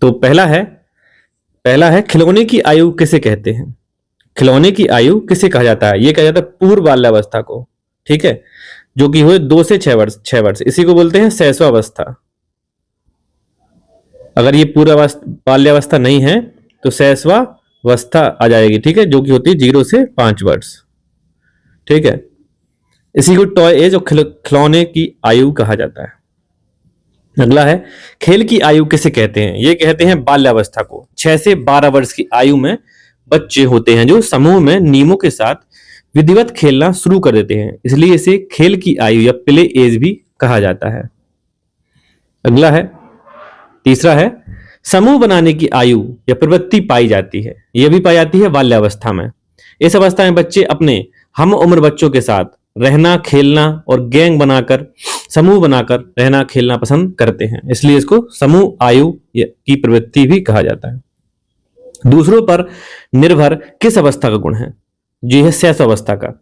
तो पहला है खिलौने की आयु किसे कहते हैं। खिलौने की आयु किसे कहा जाता है? ये कहा जाता है पूर्व बाल्यावस्था को, ठीक है, जो कि हुए 2 से 6 वर्ष, 6 वर्ष, इसी को बोलते हैं शैशवावस्था। अगर ये पूर्व बाल्यावस्था नहीं है तो शैशवावस्था आ जाएगी, ठीक है, जो कि होती है 0 से 5 वर्ष, ठीक है। इसी को टॉय एज और खिलौने की आयु कहा जाता है। अगला है खेल की आयु किसे कहते हैं? ये कहते हैं बाल्यावस्था को। 6 से 12 वर्ष की आयु में बच्चे होते हैं जो समूह में नियमों के साथ विधिवत खेलना शुरू कर देते हैं, इसलिए इसे खेल की आयु या प्ले एज भी कहा जाता है। अगला है तीसरा है समूह बनाने की आयु या प्रवृत्ति पाई जाती है। यह भी पाई जाती है बाल्यावस्था में। इस अवस्था में बच्चे अपने हम उम्र बच्चों के साथ रहना, खेलना और गैंग बनाकर, समूह बनाकर रहना खेलना पसंद करते हैं, इसलिए इसको समूह आयु की प्रवृत्ति भी कहा जाता है। दूसरों पर निर्भर किस अवस्था का गुण है? जी है शैशवावस्था का।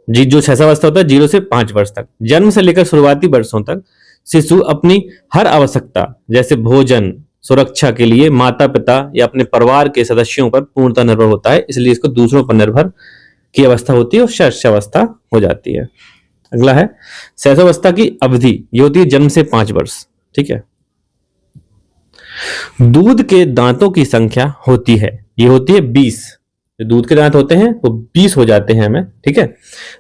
जी जो शैशवावस्था होता है 0 से 5 वर्ष तक। जन्म से लेकर शुरुआती वर्षों तक शिशु अपनी हर आवश्यकता जैसे भोजन, सुरक्षा के लिए माता पिता या अपने परिवार के सदस्यों पर पूर्णतः निर्भर होता है, इसलिए इसको दूसरों पर निर्भर की अवस्था होती है और शैशवावस्था हो जाती है। अगला है शैशवावस्था की अवधि, ये होती है जन्म से 5 वर्ष, ठीक है। दूध के दांतों की संख्या होती है, ये होती है 20। दूध के दांत होते हैं वो 20 हो जाते हैं हमें, ठीक है।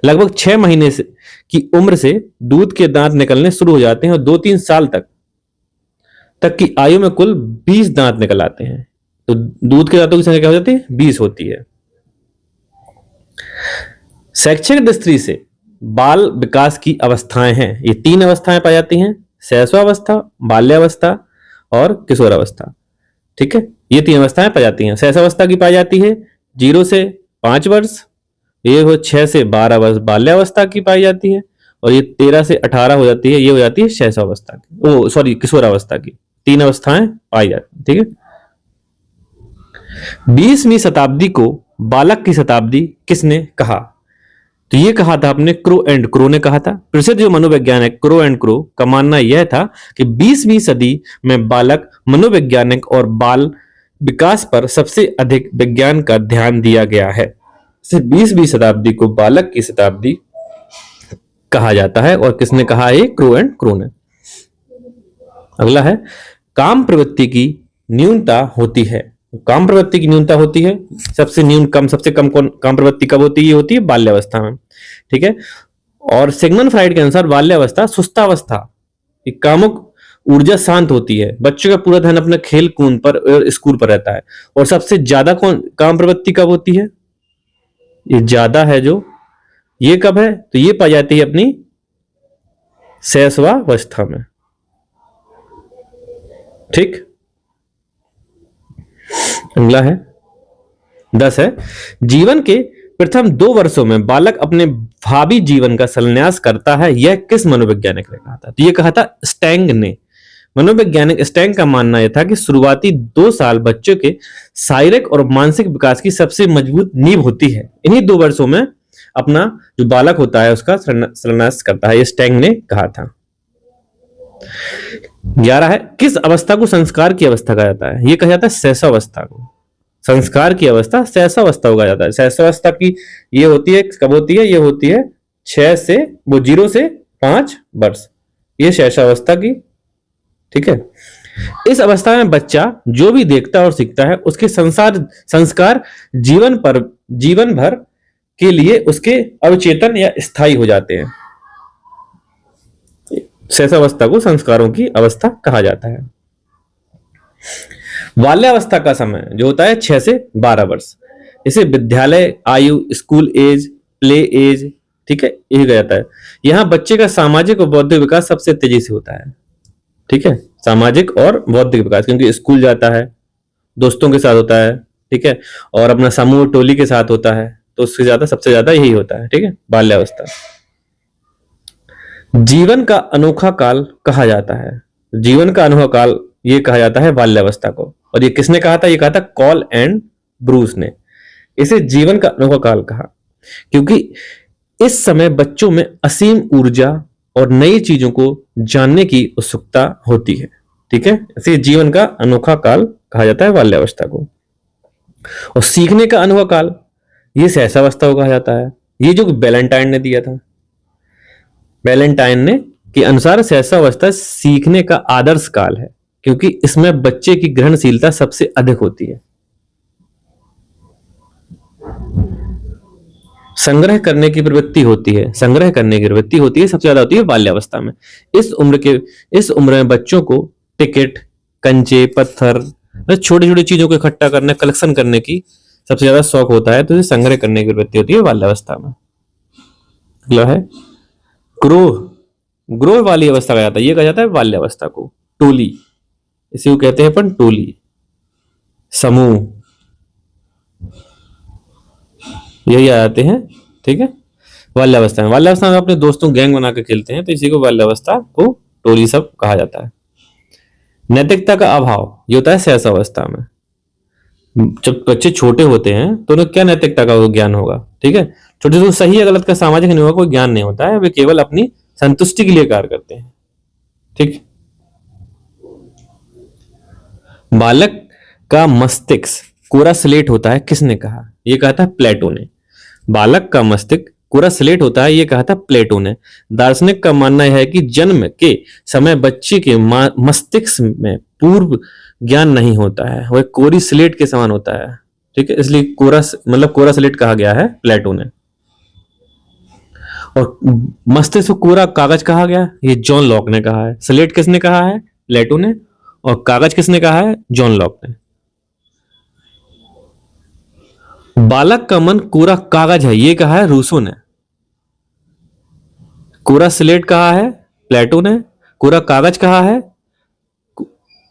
लगभग 6 महीने से की उम्र से दूध के दांत निकलने शुरू हो जाते हैं और 2-3 साल तक की आयु में कुल 20 दांत निकल आते हैं। तो दूध के दांतों की संख्या क्या हो जाती है? 20 होती है। शैक्षिक दृष्टि से बाल विकास की अवस्थाएं हैं, ये 3 अवस्थाएं पाई जाती हैं, शैशवावस्था, बाल्यावस्था और किशोरावस्था, ठीक है। ये 3 अवस्थाएं पाई जाती हैं। शैशवावस्था की पाई जाती है 0 से 5 वर्ष, ये हो 6 से 12 वर्ष बाल्यावस्था की पाई जाती है, और ये 13 से 18 हो जाती है, ये हो जाती है शैशवावस्था की, ओ सॉरी किशोरावस्था की। 3 अवस्थाएं पाई जाती, ठीक है। 20वीं शताब्दी को बालक की शताब्दी किसने कहा? तो ये कहा था अपने क्रो एंड क्रो ने कहा था। प्रसिद्ध जो मनोवैज्ञानिक क्रो एंड क्रो का मानना यह था कि 20वीं सदी में बालक मनोवैज्ञानिक और बाल विकास पर सबसे अधिक विज्ञान का ध्यान दिया गया है। सिर्फ 20वीं शताब्दी को बालक की शताब्दी कहा जाता है, और किसने कहा? ये क्रो एंड क्रो ने। अगला है काम प्रवृत्ति की न्यूनता होती है। काम प्रवृत्ति की न्यूनता होती है, सबसे कम काम प्रवृत्ति कब होती है? ये होती है बाल्यावस्था में, ठीक है। और सिगमंड फ्राइड के अनुसार बाल्यावस्था सुस्तावस्था, कामुक ऊर्जा शांत होती है, बच्चों का पूरा ध्यान अपने खेल कूद पर और स्कूल पर रहता है। और सबसे ज्यादा काम प्रवृत्ति कब होती है? ये ज्यादा है जो, ये कब है? तो ये पाई जाती है अपनी शैशवावस्था में, ठीक। अगला है 10 है जीवन के प्रथम 2 वर्षों में बालक अपने भावी जीवन का शिलान्यास करता है, यह किस मनोवैज्ञानिक ने कहा था? तो यह कहा था स्टैंग ने। मनोवैज्ञानिक स्टैंग का मानना यह था कि शुरुआती 2 साल बच्चों के शारीरिक और मानसिक विकास की सबसे मजबूत नींव होती है। इन्हीं 2 वर्षों में अपना जो बालक होता है उसका शिलान्यास करता है, यह स्टैंग ने कहा था। 11 है किस अवस्था को संस्कार की अवस्था कहा जाता है? यह कहा जाता है शैशवावस्था को। संस्कार की अवस्था शैशवावस्था को कहा जाता है। शैशवावस्था की ये होती है, कब होती है? ये होती है 0 से 5 वर्ष, ये शैशवावस्था की, ठीक है। इस अवस्था में बच्चा जो भी देखता और सीखता है उसके संस्कार जीवन भर के लिए उसके अवचेतन या स्थायी हो जाते हैं। शैशवावस्था को संस्कारों की अवस्था कहा जाता है। बाल्यावस्था का समय जो होता है 6 से 12 वर्ष, इसे विद्यालय आयु, स्कूल एज, प्ले एज, ठीक है, यही कहा जाता है। यहां बच्चे का सामाजिक और बौद्धिक विकास सबसे तेजी से होता है, ठीक है, सामाजिक और बौद्धिक विकास, क्योंकि स्कूल जाता है, दोस्तों के साथ होता है, ठीक है, और अपना समूह टोली के साथ होता है, तो उससे ज्यादा सबसे ज्यादा यही होता है, ठीक है, बाल्यावस्था। जीवन का अनोखा काल कहा जाता है। जीवन का अनोखा काल ये कहा जाता है बाल्यावस्था को, और ये किसने कहा था? ये कहा था कॉल एंड ब्रूस ने। इसे जीवन का अनोखा काल कहा क्योंकि इस समय बच्चों में असीम ऊर्जा और नई चीजों को जानने की उत्सुकता होती है। ठीक है, इसे जीवन का अनोखा काल कहा जाता है बाल्यावस्था को। और सीखने का अनोखा काल ये सहसावस्था को कहा जाता है। ये जो वैलेंटाइन ने दिया था, वैलेंटाइन ने के अनुसार सहसावस्था सीखने का आदर्श काल है, क्योंकि इसमें बच्चे की ग्रहणशीलता सबसे अधिक होती है। संग्रह करने की प्रवृत्ति होती है, संग्रह करने की प्रवृत्ति होती है, सबसे ज्यादा होती है बाल्यावस्था में। इस उम्र में बच्चों को टिकट, कंचे, पत्थर, छोटी छोटी चीजों को इकट्ठा करने, कलेक्शन करने की सबसे ज्यादा शौक होता है, तो इसे संग्रह करने की प्रवृत्ति होती है बाल्यावस्था में। अगला है ग्रोह। ग्रोह वाली अवस्था कहा जाता है, ये कहा जाता है बाल्यावस्था को। टोली, इसी को कहते हैं अपन टोली, समूह, यही आ जाते हैं। ठीक है, बाल्यावस्था में, बाल्यावस्था में अपने दोस्तों गैंग बना के खेलते हैं, तो इसी को बाल्यावस्था को टोली सब कहा जाता है। नैतिकता का अभाव ये होता है सहसावस्था में। जब बच्चे छोटे होते हैं तो उन्हें क्या नैतिकता का ज्ञान होगा? ठीक है, छोटे से सही या गलत का, सामाजिक नियमों का कोई ज्ञान नहीं होता है, वे केवल अपनी संतुष्टि के लिए कार्य करते हैं। ठीक, बालक का मस्तिष्क कोरा स्लेट होता है, किसने कहा? ये कहा था प्लेटो ने। बालक का मस्तिष्क कोरा स्लेट होता है, ये कहा था प्लेटो ने। दार्शनिक का मानना है कि जन्म के समय बच्चे के मस्तिष्क में पूर्व ज्ञान नहीं होता है, वह कोरी स्लेट के समान होता है। ठीक है, इसलिए कोरा स्लेट कहा गया है प्लेटो ने। और मस्तिष्क को कोरा कागज कहा गया, ये जॉन लॉक ने कहा है। स्लेट किसने कहा है? प्लेटो ने। और कागज किसने कहा है? जॉन लॉक ने। बालक का मन कोरा कागज है, ये कहा है रूसो ने। कोरा स्लेट कहा है प्लेटो ने, कोरा कागज कहा है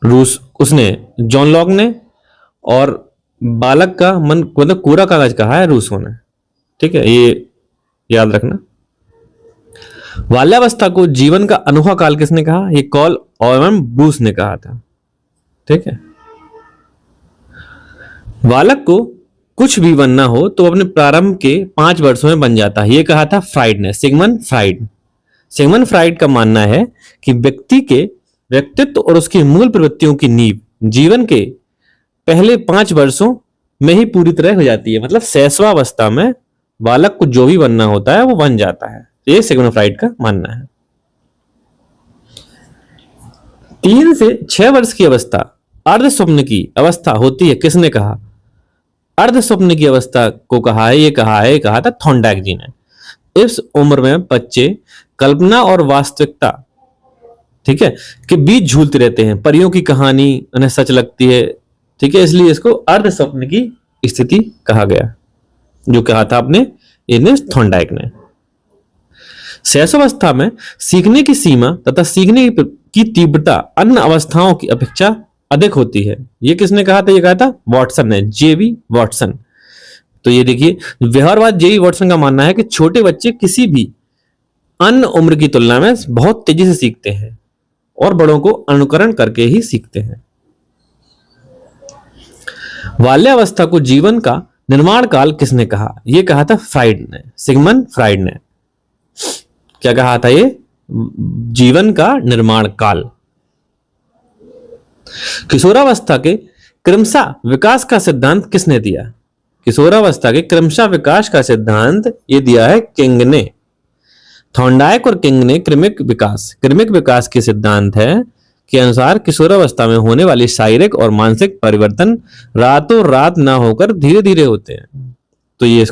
जॉन लॉक ने, और बालक का मन मतलब कोरा कागज कहा है रूसो ने। ठीक है, ये याद रखना। बाल्यावस्था को जीवन का अनोखा काल किसने कहा? ये कॉल एवं ब्रूस ने कहा था। ठीक है, बालक को कुछ भी बनना हो तो अपने प्रारंभ के 5 वर्षों में बन जाता है, ये कहा था फ्राइड ने, सिगमंड फ्राइड। सिगमंड फ्राइड का मानना है कि व्यक्ति के व्यक्तित्व और उसकी मूल प्रवृत्तियों की नींव जीवन के पहले 5 वर्षों में ही पूरी तरह हो जाती है। मतलब शैशवावस्था में बालक को जो भी बनना होता है वो बन जाता है, ये सिगमंड फ्राइड का मानना है। 3 से 6 वर्ष की अवस्था अर्ध स्वप्न की अवस्था होती है, किसने कहा? अर्ध स्वप्न की अवस्था को कहा है, ये कहा था थॉर्नडाइक जी ने। इस उम्र में बच्चे कल्पना और वास्तविकता, ठीक है, के बीच झूलते रहते हैं। परियों की कहानी उन्हें सच लगती है। ठीक है, इसलिए इसको अर्ध स्वप्न की स्थिति कहा गया, जो कहा था आपने इर्नेस्ट थॉर्नडाइक ने। शैशवावस्था में सीखने की सीमा तथा सीखने की तीव्रता अन्य अवस्थाओं की अपेक्षा अधिक होती है, ये किसने कहा था? ये कहा था वॉटसन ने, जेबी वॉटसन। तो ये देखिए, व्यवहारवाद जेबी वॉटसन का मानना है कि छोटे बच्चे किसी भी अन्य उम्र की तुलना में बहुत तेजी से सीखते हैं और बड़ों को अनुकरण करके ही सीखते हैं। बाल्यावस्था को जीवन का निर्माण काल किसने कहा? ये कहा था फ्राइड ने, सिगमंड फ्राइड ने। क्या कहा था? ये जीवन का निर्माण काल। किशोरावस्था के क्रमशः विकास का सिद्धांत किसने दिया? किशोरावस्था के क्रमशः विकास का सिद्धांत ये दिया है किंग ने। थॉर्नडाइक और किंग ने क्रमिक विकास के सिद्धांत है के अनुसार किशोरावस्था में होने वाली शारीरिक और मानसिक परिवर्तन रातों रात ना होकर धीरे धीरे होते हैं। तो ये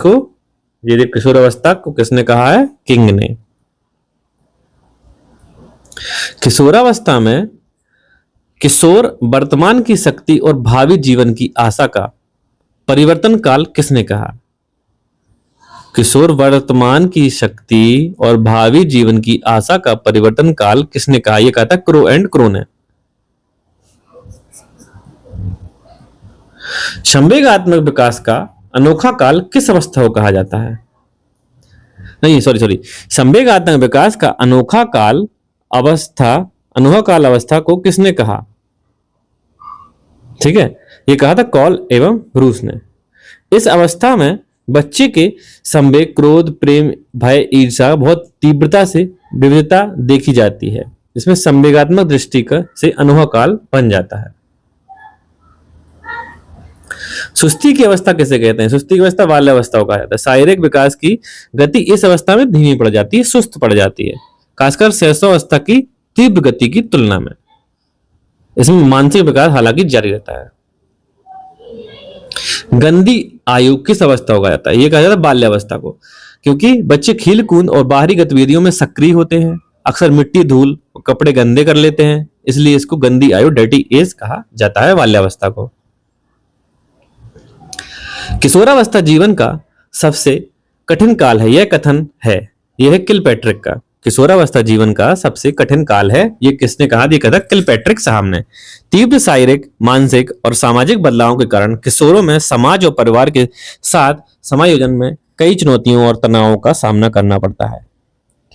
किशोरावस्था को किसने कहा है? किंग ने। किशोरावस्था में किशोर वर्तमान की शक्ति और भावी जीवन की आशा का परिवर्तन काल किसने कहा? किशोर वर्तमान की शक्ति और भावी जीवन की आशा का परिवर्तन काल किसने कहा? यह कहा था क्रो एंड क्रो ने। संवेगात्मक विकास का अनोखा काल किस अवस्था को कहा जाता है? नहीं, सॉरी, संवेगात्मक विकास का अनोखा काल अवस्था को किसने कहा? ठीक है, ये कहा था कॉल एवं ब्रूस ने। इस अवस्था में बच्चे के संवेग, क्रोध, प्रेम, भय, ईर्ष्या बहुत तीव्रता से विविधता देखी जाती है। जिसमें संवेगात्मक दृष्टि का से अनुभव काल बन जाता है। सुस्ती की अवस्था किसे कहते हैं? सुस्ती की अवस्था बाल्यावस्था को कहा जाता है। शारीरिक विकास की गति इस अवस्था में धीमी पड़ जाती है, सुस्त पड़ जाती है, खासकर शैशवावस्था की तीव्र गति की तुलना में। इसमें मानसिक विकास हालांकि जारी रहता है। गंदी आयु किस अवस्था को कहा जाता है? ये कहा जाता है बाल्यावस्था को, क्योंकि बच्चे खेल कूद और बाहरी गतिविधियों में सक्रिय होते हैं, अक्सर मिट्टी धूल कपड़े गंदे कर लेते हैं, इसलिए इसको गंदी आयु डर्टी एज कहा जाता है बाल्यावस्था को। किशोरावस्था जीवन का सबसे कठिन काल है, यह कथन है, यह है किलपैट्रिक का। किशोरावस्था जीवन का सबसे कठिन काल है, ये किसने कहा? ये कहा किलपैट्रिक साहब ने। तीव्र शारीरिक, मानसिक और सामाजिक बदलावों के कारण किशोरों में समाज और परिवार के साथ समायोजन में कई चुनौतियों और तनावों का सामना करना पड़ता है।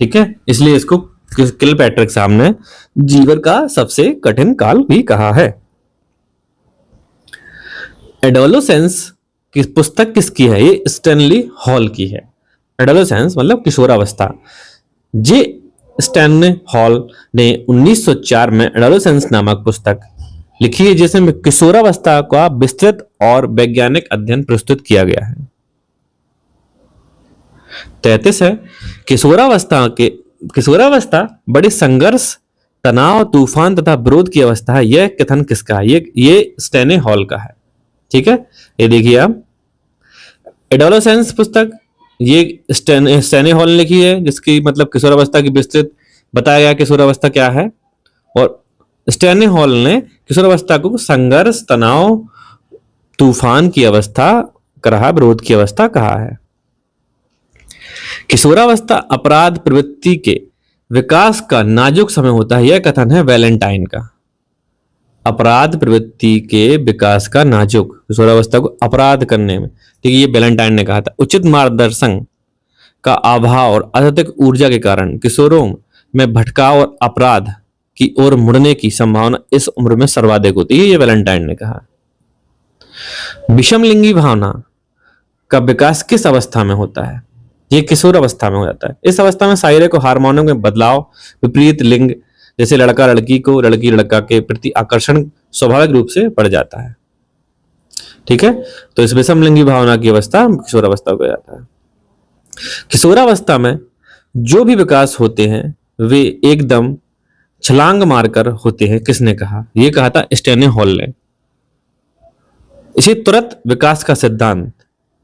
ठीक है, इसलिए इसको किलपैट्रिक साहब ने जीवन का सबसे कठिन काल भी कहा है। एडोलेसेंस की पुस्तक किसकी है? ये स्टैनली हॉल की है। एडोलेसेंस मतलब किशोरावस्था। जे स्टैनली हॉल ने 1904 में एडोलेसेंस नामक पुस्तक लिखी है, जिसमें किशोरावस्था का विस्तृत और वैज्ञानिक अध्ययन प्रस्तुत किया गया है। 33 है, किशोरावस्था बड़े संघर्ष, तनाव, तूफान तथा विरोध की अवस्था है, यह कथन किसका है? ये स्टैनली हॉल का है। ठीक है, ये देखिए आप, एडोलेसेंस पुस्तक ये स्टैनली हॉल ने लिखी है, जिसकी मतलब किशोरावस्था की विस्तृत बताया गया किशोरावस्था क्या है, और स्टैनली हॉल ने किशोरावस्था को संघर्ष, तनाव, तूफान की अवस्था कहा, विरोध की अवस्था कहा है। किशोरावस्था अपराध प्रवृत्ति के विकास का नाजुक समय होता है, यह कथन है वैलेंटाइन का। अपराध प्रवृत्ति के विकास का नाजुक, किशोरावस्था को अपराध करने में, ठीक है, ये वैलेंटाइन ने कहा था। उचित मार्गदर्शन का अभाव और अत्यधिक ऊर्जा के कारण किशोरों में भटकाव और अपराध की ओर मुड़ने की संभावना इस उम्र में सर्वाधिक होती है, ये वैलेंटाइन ने कहा। विषम लिंगी भावना का विकास किस अवस्था में होता है? ये किशोरावस्था में हो जाता है। इस अवस्था में शारीरिक और हार्मोनों में बदलाव, विपरीत लिंग जैसे लड़का लड़की को, लड़की लड़का के प्रति आकर्षण स्वाभाविक रूप से बढ़ जाता है। ठीक है, तो इस विषम लिंगी भावना की अवस्था किशोरावस्था को जाता है। किशोरावस्था में जो भी विकास होते हैं वे एकदम छलांग मारकर होते हैं, किसने कहा? ये कहा था स्टैनली हॉल ने। इसे तुरंत विकास का सिद्धांत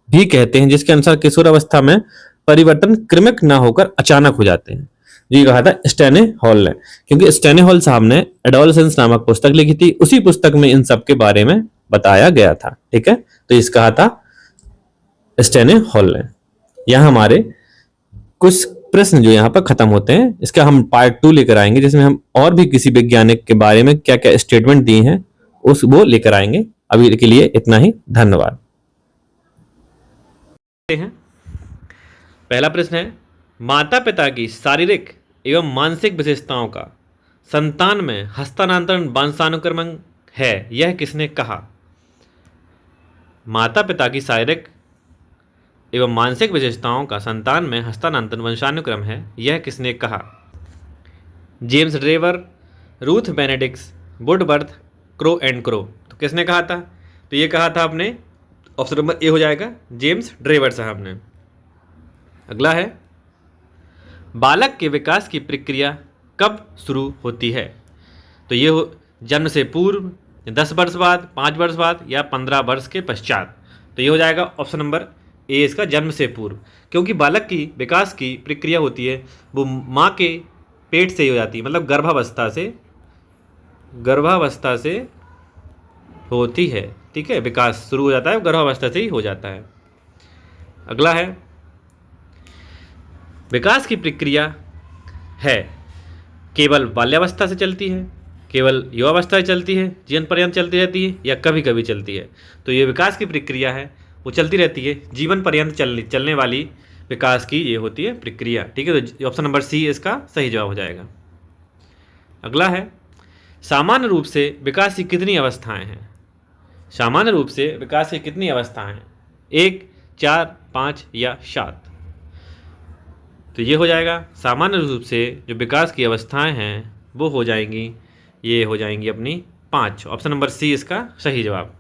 भी कहते हैं, जिसके अनुसार किशोरावस्था में परिवर्तन क्रमिक न होकर अचानक हो जाते हैं। ये कहा था स्टैनली हॉल ने, क्योंकि स्टैनली हॉल साहब ने एडोलेसेंस नामक पुस्तक लिखी थी, उसी पुस्तक में इन सब के बारे में बताया गया था। ठीक है, तो इस कहा था स्टैनली हॉल ने। यहां हमारे कुछ प्रश्न जो यहाँ पर खत्म होते हैं, इसका हम पार्ट 2 लेकर आएंगे, जिसमें हम और भी किसी वैज्ञानिक के बारे में क्या क्या स्टेटमेंट दिए हैं उस वो लेकर आएंगे। अभी के लिए इतना ही, धन्यवाद। पहला प्रश्न है, माता पिता की शारीरिक एवं मानसिक विशेषताओं का संतान में हस्तांतरण वंशानुक्रमण है, यह किसने कहा? माता पिता की शारीरिक एवं मानसिक विशेषताओं का संतान में हस्तांतरण वंशानुक्रम है, यह किसने कहा? James Drever, Ruth Benedict, Woodworth, Crow and Crow. तो किसने कहा था? तो ये कहा था आपने, ऑप्शन नंबर ए हो जाएगा, जेम्स ड्रेवर साहब ने। अगला है, बालक के विकास की प्रक्रिया कब शुरू होती है? तो ये जन्म से पूर्व, 10 वर्ष बाद, 5 वर्ष बाद या 15 वर्ष के पश्चात। तो ये हो जाएगा ऑप्शन नंबर ए, इसका जन्म से पूर्व, क्योंकि बालक की विकास की प्रक्रिया होती है वो माँ के पेट से ही हो जाती है, मतलब गर्भावस्था से होती है। ठीक है, विकास शुरू हो जाता है गर्भावस्था से ही हो जाता है। अगला है, विकास की प्रक्रिया है केवल बाल्यावस्था से चलती है, केवल युवावस्था से चलती है, जीवन पर्यंत चलती रहती है, या कभी कभी चलती है? तो ये विकास की प्रक्रिया है वो चलती रहती है, जीवन पर्यंत चलने वाली विकास की ये होती है प्रक्रिया। ठीक है, तो ऑप्शन नंबर सी इसका सही जवाब हो जाएगा। अगला है, सामान्य रूप से विकास की कितनी अवस्थाएं हैं? सामान्य रूप से विकास की कितनी अवस्थाएं हैं? 1, 4, 5 या 7? तो ये हो जाएगा, सामान्य रूप से जो विकास की अवस्थाएं हैं वो हो जाएंगी, ये हो जाएंगी अपनी 5। ऑप्शन नंबर सी इसका सही जवाब।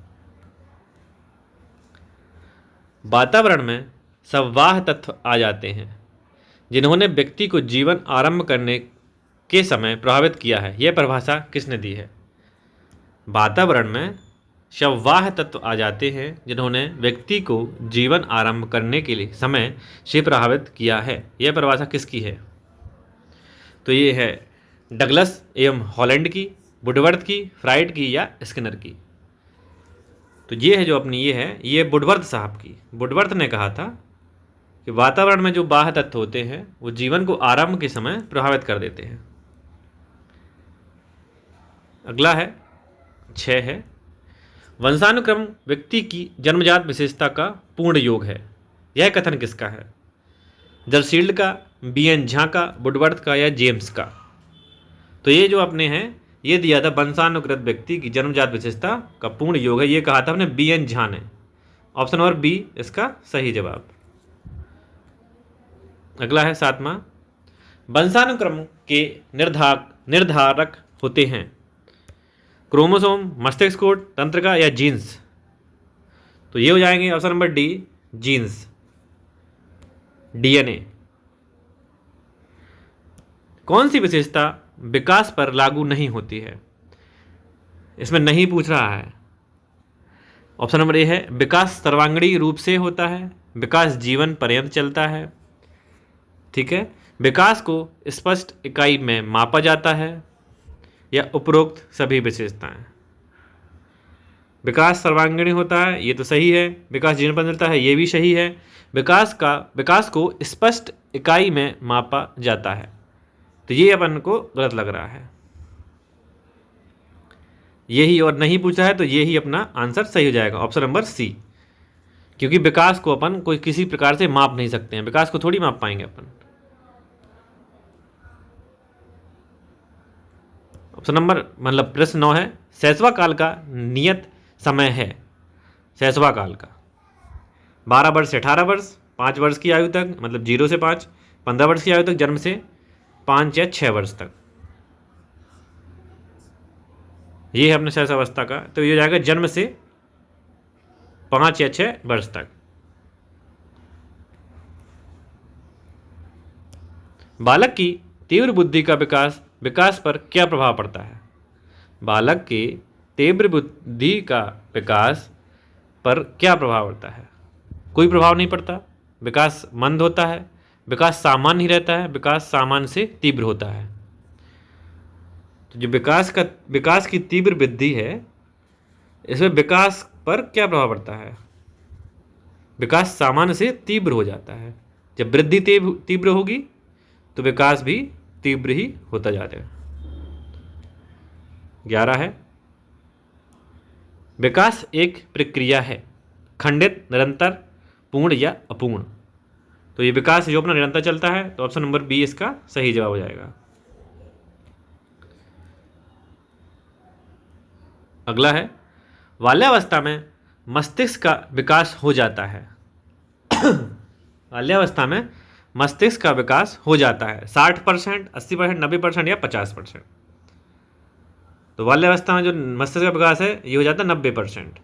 वातावरण में संवाह तत्व आ जाते हैं जिन्होंने व्यक्ति को जीवन आरंभ करने के समय प्रभावित किया है, यह परिभाषा किसने दी है? वातावरण में संवाह तत्व आ जाते हैं जिन्होंने व्यक्ति को जीवन आरंभ करने के लिए समय से प्रभावित किया है, यह परिभाषा किसकी है? तो ये है डगलस एवं हॉलैंड की, वुडवर्थ की, फ्राइड की या स्किनर की। तो ये है जो अपनी ये वुडवर्थ साहब की। वुडवर्थ ने कहा था कि वातावरण में जो बाह्य तत्व होते हैं वो जीवन को आरंभ के समय प्रभावित कर देते हैं। अगला है 6 है, वंशानुक्रम व्यक्ति की जन्मजात विशेषता का पूर्ण योग है, यह कथन किसका है? जरसील्ड का, बीएन झा का, वुडवर्थ का या जेम्स का? तो ये जो अपने हैं ये दिया था वंशानुकृत व्यक्ति की जन्मजात विशेषता का पूर्ण योग है, ये कहा था अपने बीएन झा ने। ऑप्शन नंबर बी इसका सही जवाब। अगला है 7वां, वंशानुक्रम के निर्धारक होते हैं क्रोमोसोम, मस्तिष्क कोट, तंत्रिका या जीन्स? तो ये हो जाएंगे option number D genes, DNA. कौन सी विशेषता विकास पर लागू नहीं होती है? इसमें नहीं पूछ रहा है। ऑप्शन नंबर ए है विकास सर्वांगीण रूप से होता है, विकास जीवन पर्यंत चलता है, ठीक है, विकास को स्पष्ट इकाई में मापा जाता है या उपरोक्त सभी विशेषताएं? विकास सर्वांगीण होता है, ये तो सही है। विकास जीवन पर्यंत चलता है, ये भी सही है। विकास को स्पष्ट इकाई में मापा जाता है, तो ये अपन को गलत लग रहा है। यही और नहीं पूछा है तो यही अपना आंसर सही हो जाएगा, ऑप्शन नंबर सी। क्योंकि विकास को अपन कोई किसी प्रकार से माप नहीं सकते हैं, विकास को थोड़ी माप पाएंगे अपन। ऑप्शन नंबर मतलब प्रश्न 9 है, शैशवा काल का नियत समय है शैशवा काल का 12 वर्ष से 18 वर्ष, 5 वर्ष की आयु तक मतलब 0 से 5, 15 वर्ष की आयु तक, जन्म से 5 या 6 वर्ष तक। ये है अपने शैशवावस्था का, तो ये हो जाएगा जन्म से 5 या 6 वर्ष तक। बालक की तीव्र बुद्धि का विकास पर क्या प्रभाव पड़ता है? बालक के तीव्र बुद्धि का विकास पर क्या प्रभाव पड़ता है? कोई प्रभाव नहीं पड़ता। विकास मंद होता है, विकास सामान्य ही रहता है, विकास सामान्य से तीव्र होता है। तो जो विकास की तीव्र वृद्धि है, इसमें विकास पर क्या प्रभाव पड़ता है? विकास सामान्य से तीव्र हो जाता है। जब वृद्धि तीव्र होगी तो विकास भी तीव्र ही होता जाता है। 11 है, विकास एक प्रक्रिया है, खंडित, निरंतर, पूर्ण या अपूर्ण? तो ये विकास जो अपना निरंतर चलता है, तो ऑप्शन नंबर बी इसका सही जवाब हो जाएगा। अगला है, बाल्यावस्था में मस्तिष्क का विकास हो जाता है। बाल्यावस्था में मस्तिष्क का विकास हो जाता है 60%, 80%, 90% या 50%। तो बाल्यावस्था में जो मस्तिष्क का विकास है ये हो जाता है 90%।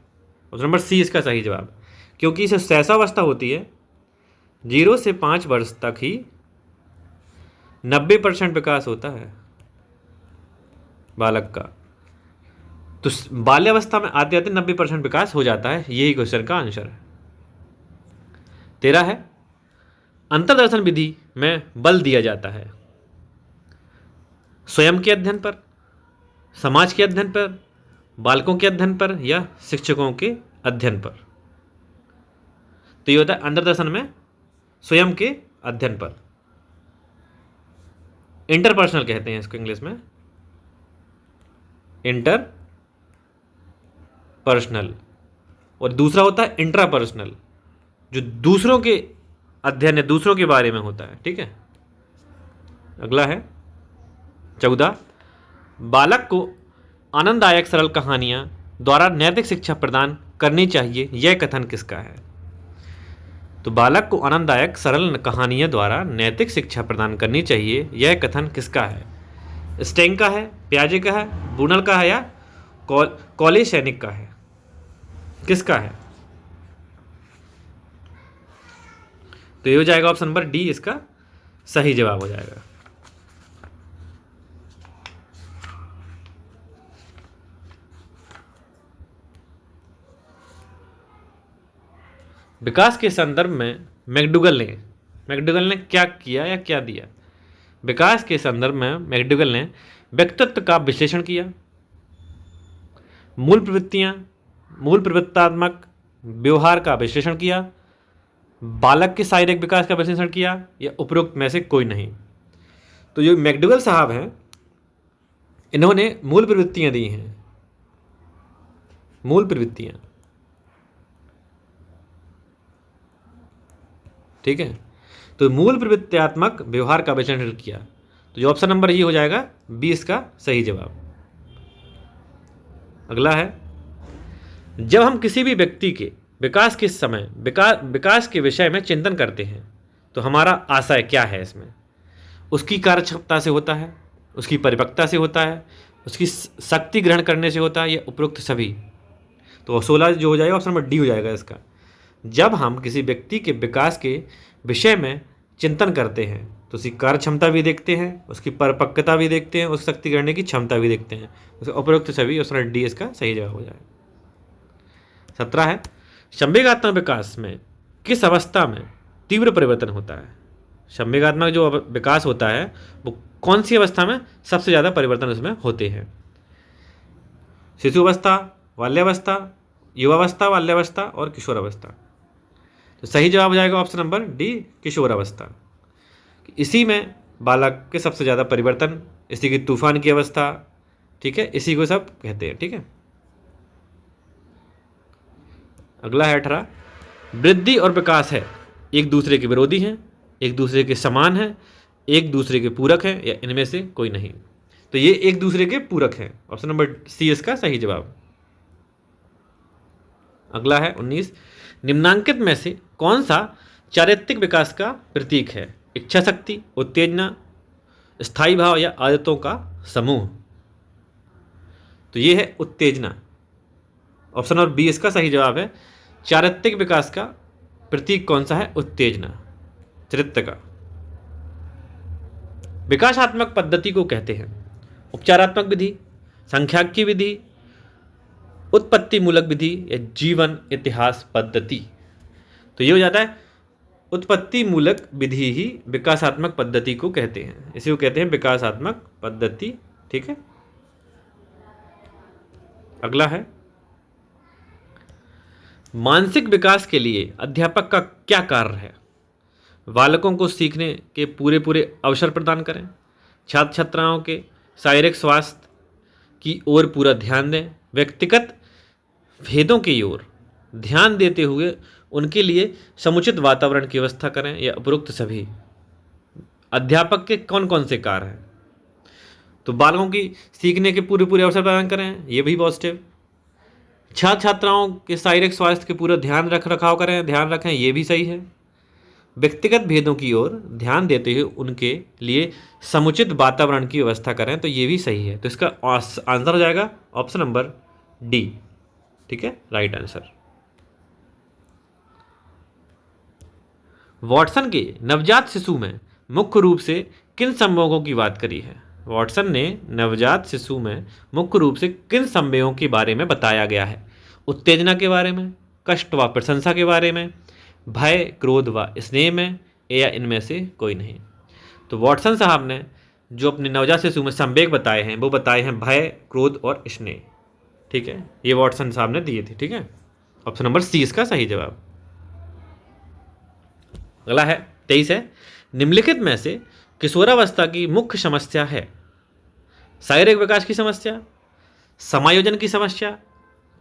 ऑप्शन नंबर सी इसका सही जवाब, क्योंकि इसे शैशवावस्था होती है 0 से 5 वर्ष तक ही 90% विकास होता है बालक का। तो बाल्यावस्था में आते आते 90% विकास हो जाता है, यही क्वेश्चन का आंसर है। 13 है, अंतर्दर्शन विधि में बल दिया जाता है स्वयं के अध्ययन पर, समाज के अध्ययन पर, बालकों के अध्ययन पर या शिक्षकों के अध्ययन पर? तो ये होता है अंतर्दर्शन में स्वयं के अध्ययन पर, इंटरपर्सनल कहते हैं इसको इंग्लिश में, इंटरपर्सनल। और दूसरा होता है इंट्रापर्सनल, जो दूसरों के अध्ययन है, दूसरों के बारे में होता है, ठीक है। अगला है 14, बालक को आनंददायक सरल कहानियां द्वारा नैतिक शिक्षा प्रदान करनी चाहिए, यह कथन किसका है? तो बालक को आनंददायक सरल कहानियां द्वारा नैतिक शिक्षा प्रदान करनी चाहिए, यह कथन किसका है? स्टेंग का है, पियाजे का है, ब्रूनर का है या कॉलेशेनिक का है? किसका है? तो ये हो जाएगा ऑप्शन नंबर डी, इसका सही जवाब हो जाएगा। विकास के संदर्भ में मैकडूगल ने क्या किया या क्या दिया? विकास के संदर्भ में मैकडूगल ने व्यक्तित्व का विश्लेषण किया, मूल प्रवृत्तात्मक व्यवहार का विश्लेषण किया, बालक के शारीरिक विकास का विश्लेषण किया या उपरोक्त में से कोई नहीं। तो जो मैकडूगल साहब हैं, इन्होंने मूल प्रवृत्तियां दी हैं, मूल प्रवृत्तियां, ठीक है। तो मूल प्रवृत्त्यात्मक व्यवहार का विश्लेषण किया, तो जो ऑप्शन नंबर ये हो जाएगा बी, इसका सही जवाब। अगला है, जब हम किसी भी व्यक्ति के विकास के समय विकास के विषय में चिंतन करते हैं तो हमारा आशय क्या है? इसमें उसकी कार्यक्षमता से होता है, उसकी परिपक्वता से होता है, उसकी शक्ति ग्रहण करने से होता है या उपरोक्त सभी? तो 16 जो हो जाएगा ऑप्शन नंबर डी हो जाएगा इसका। जब हम किसी व्यक्ति के विकास के विषय में चिंतन करते हैं तो उसकी कार्य क्षमता भी देखते हैं, उसकी परिपक्वता भी देखते हैं, उसकी शक्ति करने की क्षमता भी देखते हैं, उसके उपरोक्त सभी, ऑप्शन डी इसका सही जवाब हो जाएगा। 17 है, संवेगात्मक विकास में किस अवस्था में तीव्र परिवर्तन होता है? संवेगात्मक जो विकास होता है वो कौन सी अवस्था में सबसे ज़्यादा परिवर्तन उसमें होते हैं? शिशु अवस्था, बाल्यावस्था, युवावस्था, बाल्यावस्था और किशोर अवस्था? तो सही जवाब हो जाएगा ऑप्शन नंबर डी, किशोर अवस्था। इसी में बालक के सबसे ज़्यादा परिवर्तन, इसी की तूफान की अवस्था, ठीक है, इसी को सब कहते हैं, ठीक है। अगला है 18, वृद्धि और विकास है एक दूसरे के विरोधी हैं, एक दूसरे के समान हैं, एक दूसरे के पूरक हैं या इनमें से कोई नहीं? तो ये एक दूसरे के पूरक हैं, ऑप्शन नंबर सी इसका सही जवाब। अगला है 19, निम्नांकित में से कौन सा चारित्रिक विकास का प्रतीक है? इच्छा शक्ति, उत्तेजना, स्थायी भाव या आदतों का समूह? तो ये है उत्तेजना, ऑप्शन नंबर बी इसका सही जवाब है। चारित्रिक विकास का प्रतीक कौन सा है? उत्तेजना, चरित्र का। विकासात्मक पद्धति को कहते हैं उपचारात्मक विधि, सांख्यिकी विधि, उत्पत्ति मूलक विधि या जीवन इतिहास पद्धति? तो ये हो जाता है उत्पत्ति मूलक विधि ही विकासात्मक पद्धति को कहते हैं, इसी को कहते हैं विकासात्मक पद्धति, ठीक है। अगला है, मानसिक विकास के लिए अध्यापक का क्या कार्य है? बालकों को सीखने के पूरे अवसर प्रदान करें, छात्र छात्राओं के शारीरिक स्वास्थ्य की ओर पूरा ध्यान दें, व्यक्तिगत भेदों की ओर ध्यान देते हुए उनके लिए समुचित वातावरण की व्यवस्था करें या उपरोक्त सभी? अध्यापक के कौन कौन से कार्य हैं? तो बालकों की सीखने के पूरे अवसर प्रदान करें, ये भी पॉजिटिव। छात्र छात्राओं के शारीरिक स्वास्थ्य के पूरा ध्यान रखाव करें, ध्यान रखें, ये भी सही है। व्यक्तिगत भेदों की ओर ध्यान देते हुए उनके लिए समुचित वातावरण की व्यवस्था करें, तो ये भी सही है। तो इसका आंसर हो जाएगा ऑप्शन नंबर डी, ठीक है, राइट आंसर। वॉटसन के नवजात शिशु में मुख्य रूप से किन संवेगों की बात करी है? वॉटसन ने नवजात शिशु में मुख्य रूप से किन संवेगों के बारे में बताया गया है? उत्तेजना के बारे में, कष्ट व प्रशंसा के बारे में, भय, क्रोध व स्नेह में या इनमें से कोई नहीं? तो वॉटसन साहब ने जो अपने नवजात शिशु में संवेग बताए हैं वो बताए हैं भय, क्रोध और स्नेह, ठीक है, ये वॉटसन साहब ने दिए थे, ठीक है, ऑप्शन नंबर सी इसका सही जवाब। अगला है 23 है, निम्नलिखित में से किशोरावस्था की मुख्य समस्या है? शारीरिक विकास की समस्या, समायोजन की समस्या,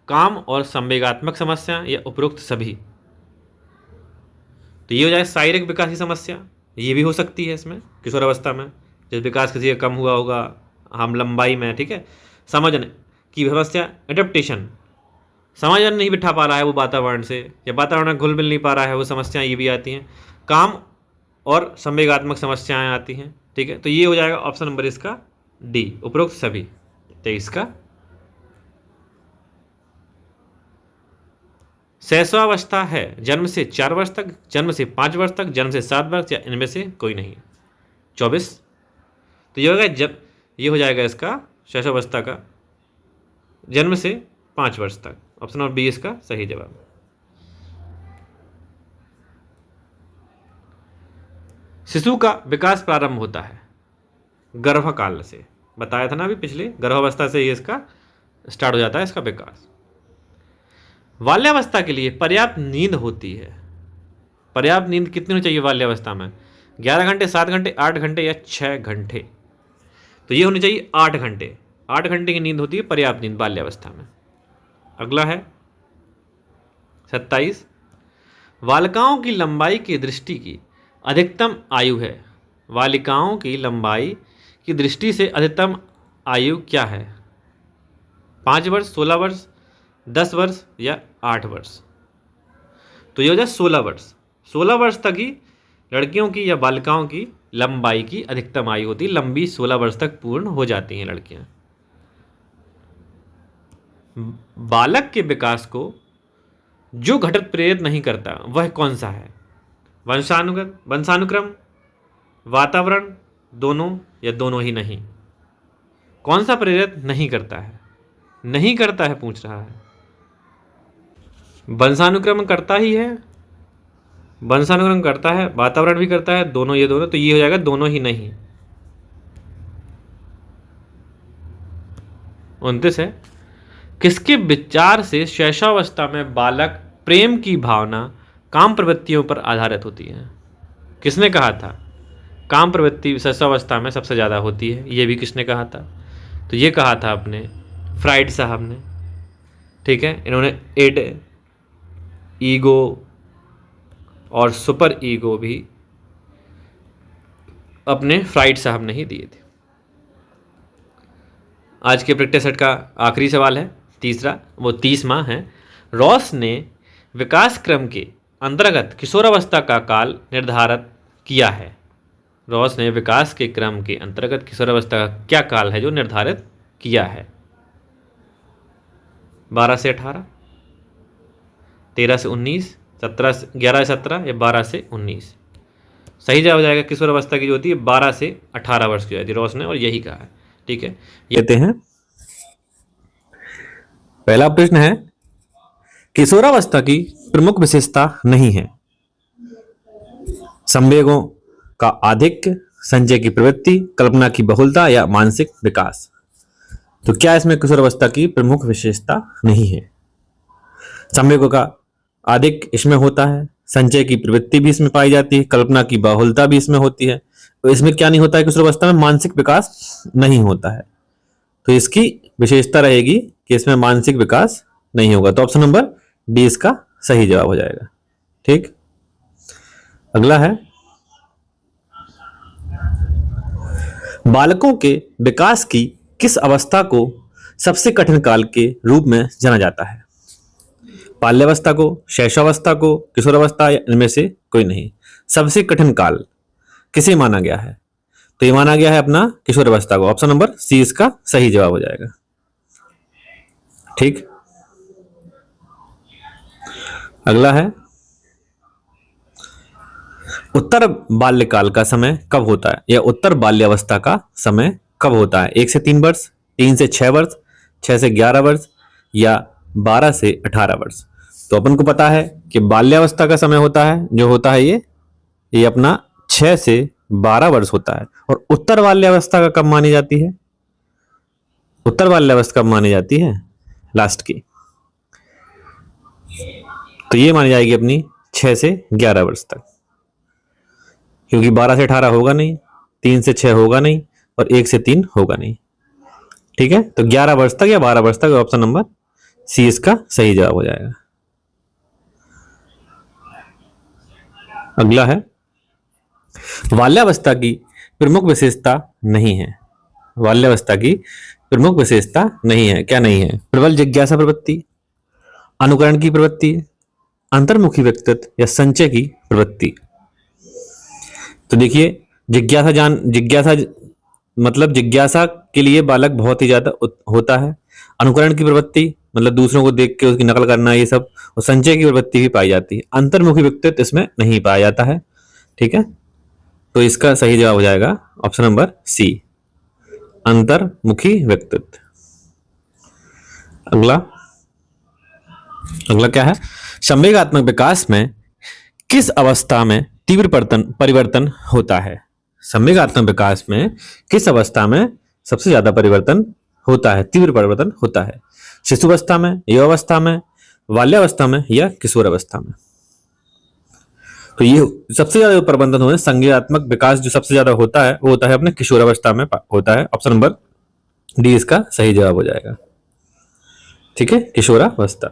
काम और संवेगात्मक समस्या या उपरोक्त सभी? तो ये हो जाए शारीरिक विकास की समस्या, ये भी हो सकती है इसमें किशोरावस्था में, जब विकास किसी का कम हुआ होगा हम लंबाई में, ठीक है। समझने की समस्या, एडेप्टेशन, समायोजन नहीं बिठा पा रहा है वो वातावरण से, या वातावरण में घुल मिल नहीं पा रहा है वो समस्याएं, ये भी आती हैं। काम और संवेगात्मक समस्याएं आती हैं, ठीक है। तो ये हो जाएगा ऑप्शन नंबर इसका डी उपरोक्त सभी। 23 का शैशवावस्था है जन्म से 4 वर्ष तक, जन्म से 5 वर्ष तक, जन्म से 7 वर्ष, या इनमें से कोई नहीं। 24 तो ये होगा जब ये हो जाएगा इसका शैशवावस्था का जन्म से 5 वर्ष तक। ऑप्शन नंबर बी इसका सही जवाब। शिशु का विकास प्रारंभ होता है गर्भकाल से, बताया था ना अभी पिछले, गर्भावस्था से ही इसका स्टार्ट हो जाता है इसका विकास। बाल्यावस्था के लिए पर्याप्त नींद होती है। पर्याप्त नींद कितनी होनी चाहिए बाल्यावस्था में? 11 घंटे, 7 घंटे, 8 घंटे या 6 घंटे? तो ये होनी चाहिए 8 घंटे। 8 घंटे की नींद होती है पर्याप्त नींद बाल्यावस्था में। अगला है 27, बालिकाओं की लंबाई की दृष्टि की अधिकतम आयु है। बालिकाओं की लंबाई की दृष्टि से अधिकतम आयु क्या है? 5 वर्ष, 16 वर्ष, 10 वर्ष या 8 वर्ष? तो ये हो जाए 16 वर्ष। 16 वर्ष तक ही लड़कियों की या बालिकाओं की लंबाई की अधिकतम आयु होती है। लंबी 16 वर्ष तक पूर्ण हो जाती हैं लड़कियां। बालक के विकास को जो घटक प्रेरित नहीं करता वह कौन सा है? वंशानुक्रम, वातावरण, दोनों या दोनों ही नहीं? कौन सा प्रेरित नहीं करता है? नहीं करता है पूछ रहा है। वंशानुक्रम करता ही है, वंशानुक्रम करता है, वातावरण भी करता है, दोनों ये दोनों, तो ये हो जाएगा दोनों ही नहीं। 29 है, किसके विचार से शैशवावस्था में बालक प्रेम की भावना काम प्रवृत्तियों पर आधारित होती है? किसने कहा था काम प्रवृत्ति शैशवावस्था में सबसे ज़्यादा होती है? ये भी किसने कहा था? तो ये कहा था अपने फ्राइड साहब ने। ठीक है, इन्होंने 8 ईगो और सुपर ईगो भी अपने फ्राइड साहब ने ही दिए थे। आज के प्रैक्टिस सेट का आखिरी सवाल है तीसरा, वो 30वां है। रॉस ने विकास क्रम के अंतर्गत किशोरावस्था का काल निर्धारित किया है। रॉस ने विकास के क्रम के अंतर्गत किशोरावस्था का क्या काल है जो निर्धारित किया है? 12 से 18, 13 से 19, 11 से 17 या 12 से 19? सही जवाब हो जाएगा किशोरावस्था की जो होती है 12 से 18 वर्ष की होती है, रॉस ने और यही कहा है। ठीक है, लेते हैं पहला प्रश्न है, किशोरावस्था की प्रमुख विशेषता नहीं है संवेगों का आधिक्य, संचय की प्रवृत्ति, कल्पना की बहुलता या मानसिक विकास। तो क्या इसमें किशोरावस्था की प्रमुख विशेषता नहीं है? संवेगों का आधिक्य इसमें होता है, संचय की प्रवृत्ति भी इसमें पाई जाती है, कल्पना की बहुलता भी इसमें होती है। तो इसमें क्या नहीं होता है? किशोरावस्था में मानसिक विकास नहीं होता है। तो इसकी विशेषता रहेगी कि इसमें मानसिक विकास नहीं होगा। तो ऑप्शन नंबर डी इसका सही जवाब हो जाएगा। ठीक, अगला है, बालकों के विकास की किस अवस्था को सबसे कठिन काल के रूप में जाना जाता है? बाल्यावस्था को, शैशवावस्था को, किशोरावस्था या इनमें से कोई नहीं? सबसे कठिन काल किसे माना गया है? तो ये माना गया है अपना किशोरावस्था को। ऑप्शन नंबर सी इसका सही जवाब हो जाएगा। ठीक, अगला है, उत्तर बाल्यकाल का समय कब होता है, या उत्तर बाल्यावस्था का समय कब होता है? 1 से 3 वर्ष, 3 से 6 वर्ष, 6 से 11 वर्ष या 12 से 18 वर्ष? तो अपन को पता है कि बाल्यावस्था का समय होता है जो होता है ये अपना 6 से 12 वर्ष होता है। और उत्तर बाल्यावस्था का कब मानी जाती है? उत्तर बाल्यावस्था कब मानी जाती है? लास्ट की। तो ये मानी जाएगी अपनी 6 से 11 वर्ष तक, क्योंकि 12 से 18 होगा नहीं, 3 से 6 होगा नहीं और 1 से 3 होगा नहीं। ठीक है, तो 11 वर्ष तक या 12 वर्ष तक ऑप्शन नंबर सी इसका सही जवाब हो जाएगा। अगला है, बाल्यावस्था की प्रमुख विशेषता नहीं है। बाल्यावस्था की प्रमुख विशेषता नहीं है, क्या नहीं है? प्रबल जिज्ञासा प्रवृत्ति, अनुकरण की प्रवृत्ति, अंतर्मुखी व्यक्तित्व या संचय की प्रवृत्ति। तो देखिए, जिज्ञासा मतलब जिज्ञासा के लिए बालक बहुत ही ज्यादा होता है। अनुकरण की प्रवृत्ति मतलब दूसरों को देख के उसकी नकल करना, ये सब। और संचय की प्रवृत्ति भी पाई जाती है। अंतर्मुखी व्यक्तित्व इसमें नहीं पाया जाता है। ठीक है, तो इसका सही जवाब हो जाएगा ऑप्शन नंबर सी, अंतर्मुखी व्यक्तित्व। अगला अगला क्या है? संवेगात्मक विकास में किस अवस्था में तीव्र परिवर्तन होता है? संवेगात्मक विकास में किस अवस्था में सबसे ज्यादा परिवर्तन होता है, तीव्र परिवर्तन होता है? शिशुअवस्था में, युवावस्था में, बाल्यावस्था में या किशोर अवस्था में? तो ये सबसे ज्यादा परिवर्तन होता है, संज्ञानात्मक विकास जो सबसे ज्यादा होता है वो होता है अपने किशोर अवस्था में होता है। ऑप्शन नंबर डी इसका सही जवाब हो जाएगा। ठीक है, किशोरावस्था।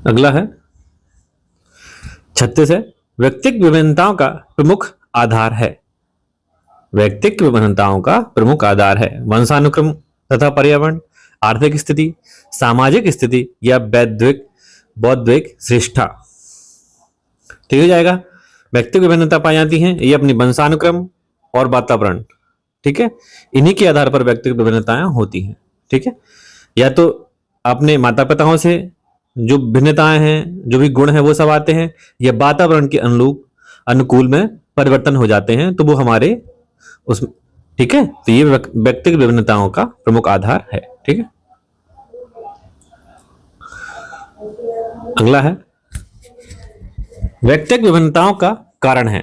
अगला है 36 है, व्यक्तिक विभिन्नताओं का प्रमुख आधार है। व्यक्तिक विभिन्नताओं का प्रमुख आधार है वंशानुक्रम तथा पर्यावरण, आर्थिक स्थिति, सामाजिक स्थिति या बौद्धिक श्रेष्ठता। ठीक हो जाएगा। व्यक्तिगत विभिन्नता पाई जाती है ये अपनी वंशानुक्रम और वातावरण। ठीक है, इन्हीं के आधार पर व्यक्तिगत विभिन्नताएं होती हैं। ठीक है, या तो अपने माता पिताओं से जो भिन्नताएं हैं, जो भी गुण हैं वो सब आते हैं, या वातावरण के अनुकूल में परिवर्तन हो जाते हैं तो वो हमारे उस। ठीक है, तो ये व्यक्तिगत विभिन्नताओं का प्रमुख आधार है। ठीक है, अगला है व्यक्तिगत विभिन्नताओं का कारण है।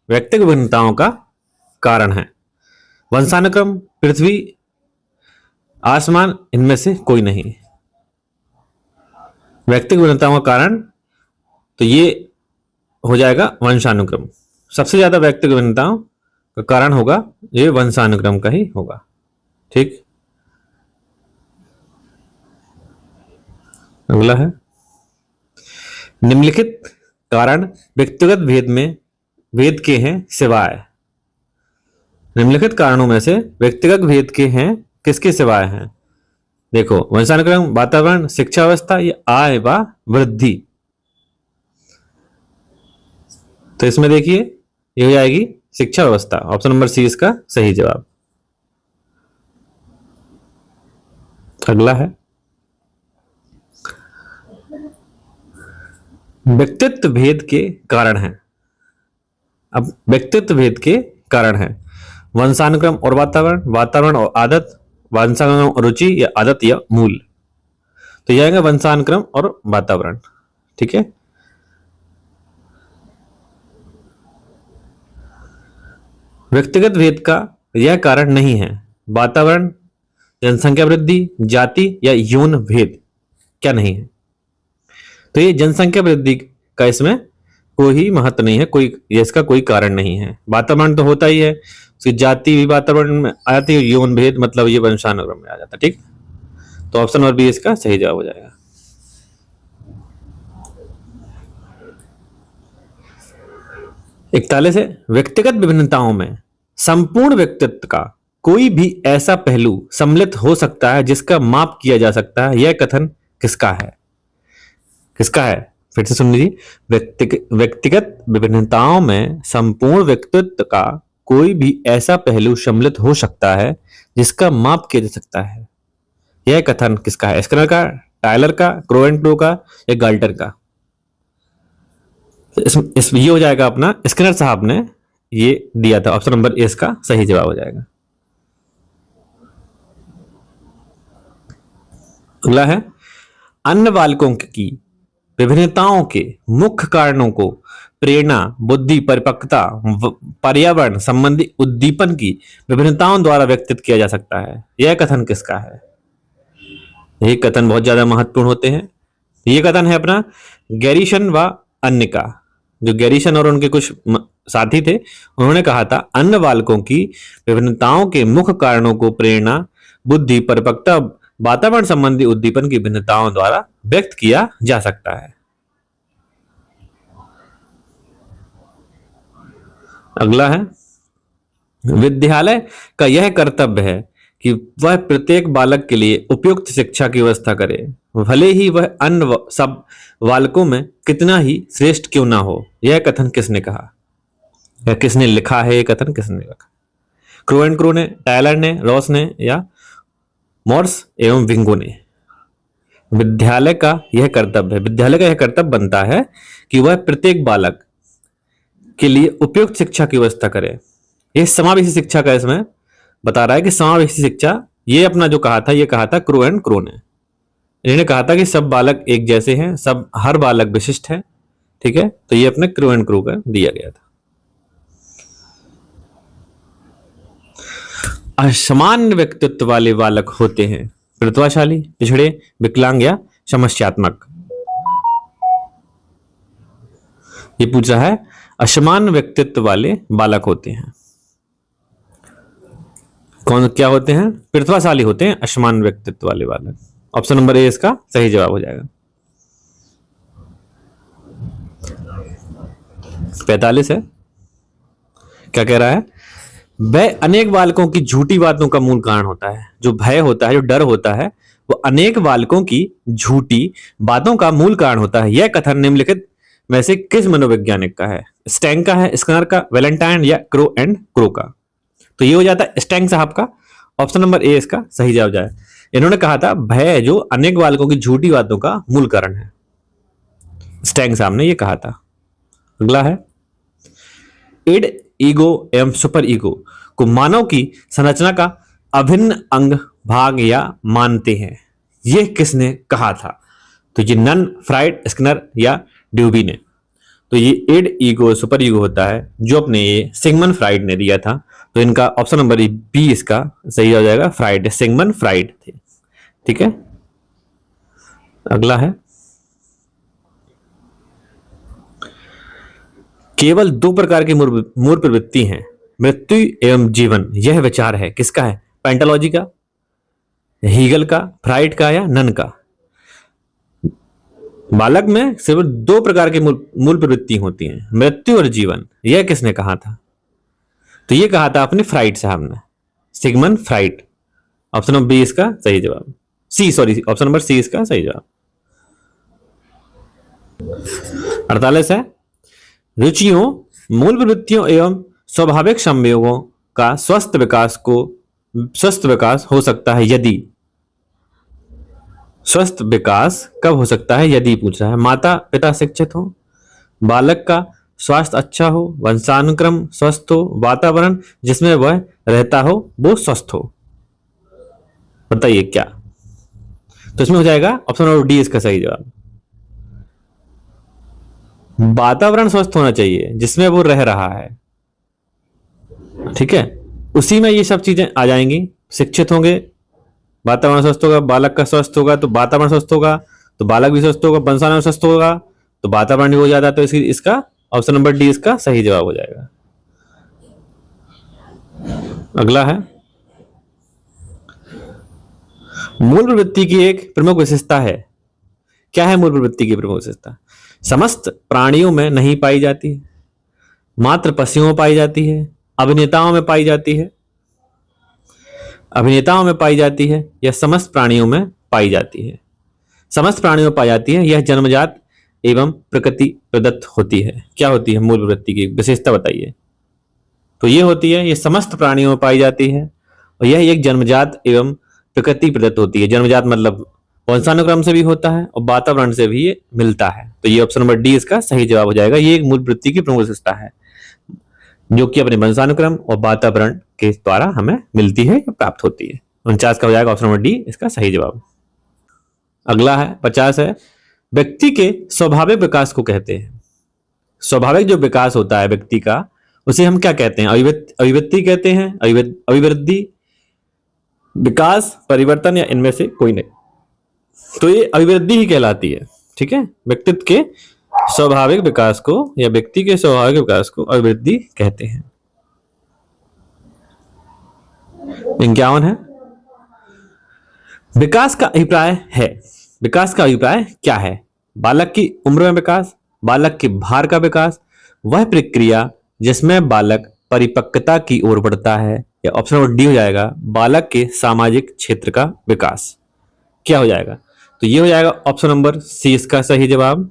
व्यक्तिगत विभिन्नताओं का कारण है वंशानुक्रम, पृथ्वी, आसमान, इनमें से कोई नहीं। व्यक्तिगत विभिन्नताओं का कारण तो ये हो जाएगा वंशानुक्रम। सबसे ज्यादा व्यक्तिगत विभिन्नताओं का कारण होगा ये वंशानुक्रम का ही होगा। ठीक, अगला है निम्नलिखित कारण व्यक्तिगत भेद के हैं सिवाय। निम्नलिखित कारणों में से व्यक्तिगत भेद के हैं किसके सिवाय हैं? देखो, वंशानुक्रम, वातावरण, शिक्षा व्यवस्था या आय व वृद्धि। तो इसमें देखिए ये हो जाएगी शिक्षा व्यवस्था। ऑप्शन नंबर सी इसका सही जवाब। अगला है व्यक्तित्व भेद के कारण है। अब व्यक्तित्व भेद के कारण है वंशानुक्रम और वातावरण, वातावरण और आदत, वंशानुक्रम और रुचि या आदत या मूल। तो यह आएगा वंशानुक्रम और वातावरण। ठीक है, व्यक्तिगत भेद का यह कारण नहीं है वातावरण, जनसंख्या वृद्धि, जाति या यौन भेद। क्या नहीं है? तो ये जनसंख्या वृद्धि का इसमें कोई महत्व नहीं है, कोई इसका कोई कारण नहीं है। वातावरण तो होता ही है, उसकी जाति भी वातावरण में आ जाती है, यौन भेद मतलब ये वंशानुक्रम में आ जाता है। ठीक, तो ऑप्शन नंबर बी इसका सही जवाब हो जाएगा। 41 है, व्यक्तिगत विभिन्नताओं में संपूर्ण व्यक्तित्व का कोई भी ऐसा पहलू सम्मिलित हो सकता है जिसका माप किया जा सकता है। यह कथन किसका है? किसका है? फिर से सुन लीजिए। व्यक्तिगत विभिन्नताओं में संपूर्ण व्यक्तित्व का कोई भी ऐसा पहलू सम्मिलित हो सकता है जिसका माप किया जा सकता है। यह कथन किसका है? स्किनर का, टायलर का, क्रोवेंटो का या गाल्टर का? ये हो जाएगा अपना स्किनर साहब ने ये दिया था। ऑप्शन नंबर ए इसका सही जवाब हो जाएगा। अगला है अन्य बालकों की विभिन्नताओं के मुख्य कारणों को प्रेरणा, बुद्धि, परिपक्वता, पर्यावरण संबंधी उद्दीपन की विभिन्नताओं द्वारा व्यक्त किया जा सकता है। यह कथन किसका है? ये कथन बहुत ज्यादा महत्वपूर्ण होते हैं। ये कथन है अपना गैरीसन व अन्य का। जो गैरीसन और उनके कुछ साथी थे उन्होंने कहा था अन्य बालकों की विभिन्नताओं के मुख्य कारणों को प्रेरणा, बुद्धि, परिपक्वता, वातावरण संबंधी उद्दीपन की भिन्नताओं द्वारा व्यक्त किया जा सकता है। अगला है विद्यालय का यह कर्तव्य है कि वह प्रत्येक बालक के लिए उपयुक्त शिक्षा की व्यवस्था करे, भले ही वह अन्य सब बालकों में कितना ही श्रेष्ठ क्यों ना हो। यह कथन किसने कहा? या किसने लिखा है, ये कथन किसने लिखा? क्रू एंड क्रू ने, टायलर ने, रॉस ने या मॉर्स एवं विंगो ने। विद्यालय का यह कर्तव्य बनता है कि वह प्रत्येक बालक के लिए उपयुक्त शिक्षा की व्यवस्था करे। यह समावेशी शिक्षा का इसमें बता रहा है कि समावेशी शिक्षा, ये अपना जो कहा था, ये कहा था क्रू एंड क्रू ने। इन्होंने कहा था कि सब बालक एक जैसे हैं, सब हर बालक विशिष्ट है, ठीक है। तो ये अपने क्रू एंड क्रू का दिया गया था। असमान व्यक्तित्व वाले बालक होते हैं प्रतिभाशाली, पिछड़े, विकलांग या समस्यात्मक। ये पूछ रहा है असमान व्यक्तित्व वाले बालक होते हैं कौन, क्या होते हैं? प्रतिभाशाली होते हैं असमान व्यक्तित्व वाले बालक। ऑप्शन नंबर ए इसका सही जवाब हो जाएगा। 45 है, क्या कह रहा है? भय अनेक बालकों की झूठी बातों का मूल कारण होता है। जो भय होता है, जो डर होता है, वो अनेक बालकों की झूठी बातों का मूल कारण होता है। यह कथन निम्नलिखित में से किस मनोवैज्ञानिक का है? स्टैंग का है, स्किनर का, वैलेंटाइन या क्रो एंड क्रो का? तो ये हो जाता है स्टैंग साहब का। ऑप्शन नंबर ए इसका सही जवाब जाए। इन्होंने कहा था भय जो अनेक बालकों की झूठी बातों का मूल कारण है, स्टैंग साहब ने ये कहा था। अगला है इड, ईगो एवं सुपर ईगो को मानव की संरचना का अभिन्न अंग, भाग या मानते हैं। यह किसने कहा था? तो ये नन, फ्राइड, स्किनर या ड्यूबी ने। तो ये इड, ईगो, सुपर ईगो होता है जो अपने ये सिगमंड फ्राइड ने दिया था। तो इनका ऑप्शन नंबर बी इसका सही हो जाएगा, फ्राइड, सिगमंड फ्राइड थे, ठीक है। अगला है केवल दो प्रकार की मूल प्रवृत्ति हैं, मृत्यु एवं जीवन। यह विचार है किसका है? पेंटालॉजी का, हीगल का, फ्राइड का या नन का? बालक में सिर्फ दो प्रकार की मूल प्रवृत्ति होती हैं, मृत्यु और जीवन। यह किसने कहा था? तो ये कहा था अपने फ्राइड साहब ने, Sigmund Freud. Option number B इसका सही जवाब, ऑप्शन नंबर सी इसका सही जवाब। 48 है रुचियों, मूल प्रवृत्तियों एवं स्वाभाविक संयोगों का स्वस्थ विकास हो सकता है यदि, स्वस्थ विकास कब हो सकता है यदि पूछ रहा है? माता पिता शिक्षित हो, बालक का स्वास्थ्य अच्छा हो, वंशानुक्रम स्वस्थ हो, वातावरण जिसमें वह रहता हो वो स्वस्थ हो। बताइए क्या? तो इसमें हो जाएगा ऑप्शन नंबर डी इसका सही जवाब। वातावरण स्वस्थ होना चाहिए जिसमें वो रह रहा है, ठीक है। उसी में ये सब चीजें आ जाएंगी। शिक्षित होंगे, वातावरण स्वस्थ होगा, बालक का स्वस्थ होगा तो वातावरण स्वस्थ होगा, तो बालक भी स्वस्थ होगा, वंशानुक्रम स्वस्थ होगा तो वातावरण भी हो जाता है। तो इसका ऑप्शन नंबर डी इसका सही जवाब हो जाएगा। अगला है मूल प्रवृत्ति की एक प्रमुख विशेषता है। क्या है मूल प्रवृत्ति की प्रमुख विशेषता? समस्त प्राणियों में नहीं पाई जाती है, मात्र पशुओं में पाई जाती है, अभिनेताओं में पाई जाती है, अभिनेताओं में पाई जाती है या समस्त प्राणियों में पाई जाती है? समस्त प्राणियों में पाई जाती है। यह जन्मजात एवं प्रकृति प्रदत्त होती है। क्या होती है मूल प्रवृत्ति की विशेषता बताइए? तो ये होती है, ये समस्त प्राणियों में पाई जाती है और यह एक जन्मजात एवं प्रकृति प्रदत्त होती है। जन्मजात मतलब वंशानुक्रम से भी होता है और वातावरण से भी ये मिलता है। तो ये ऑप्शन नंबर डी इसका सही जवाब हो जाएगा। ये एक मूल प्रवृत्ति की प्रमुख विशेषता है जो कि अपने वंशानुक्रम और वातावरण के द्वारा हमें मिलती है या प्राप्त होती है। 49 का हो जाएगा ऑप्शन नंबर डी इसका सही जवाब। अगला है 50 है व्यक्ति के स्वाभाविक विकास को कहते हैं। स्वाभाविक जो विकास होता है व्यक्ति का उसे हम क्या कहते हैं? अभिव्यक्ति कहते हैं, अभिवृद्धि, विकास, परिवर्तन या इनमें से कोई नहीं। तो ये अभिवृद्धि ही कहलाती है, ठीक है। व्यक्तित्व के स्वाभाविक विकास को या व्यक्ति के स्वाभाविक विकास को अभिवृद्धि कहते हैं। 51 है विकास का अभिप्राय है। विकास का अभिप्राय क्या है? बालक की उम्र में विकास, बालक के भार का विकास, वह प्रक्रिया जिसमें बालक परिपक्वता की ओर बढ़ता है, या ऑप्शन नंबर डी हो जाएगा बालक के सामाजिक क्षेत्र का विकास। क्या हो जाएगा? तो ये हो जाएगा ऑप्शन नंबर सी इसका सही जवाब।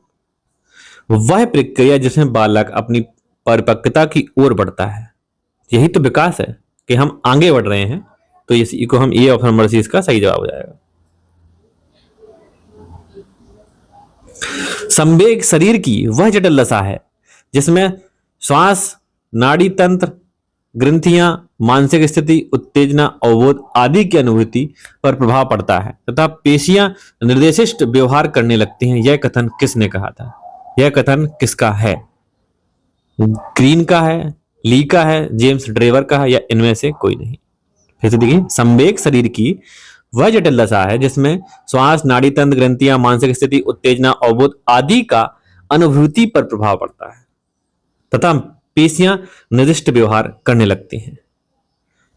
वह प्रक्रिया जिसमें बालक अपनी परिपक्वता की ओर बढ़ता है। यही तो विकास है कि हम आगे बढ़ रहे हैं। तो इसी को हम, ये ऑप्शन नंबर सी इसका सही जवाब हो जाएगा। संवेग शरीर की वह जटिल दशा है जिसमें श्वास, नाड़ी तंत्र, ग्रंथियां, मानसिक स्थिति, उत्तेजना, अवबोध आदि की अनुभूति पर प्रभाव पड़ता है तथा पेशियां निर्देशित व्यवहार करने लगती हैं। यह कथन किसने कहा था? यह कथन किसका है? ग्रीन का है, ली का है, जेम्स ड्रेवर का है, या इनमें से कोई नहीं? फिर से देखिए, संवेग शरीर की वह जटिल दशा है जिसमें श्वास, नाड़ी तंत्र, ग्रंथियां, मानसिक स्थिति, उत्तेजना, अवबोध आदि का अनुभूति पर प्रभाव पड़ता है तथा पेशियां निर्दिष्ट व्यवहार करने लगती हैं।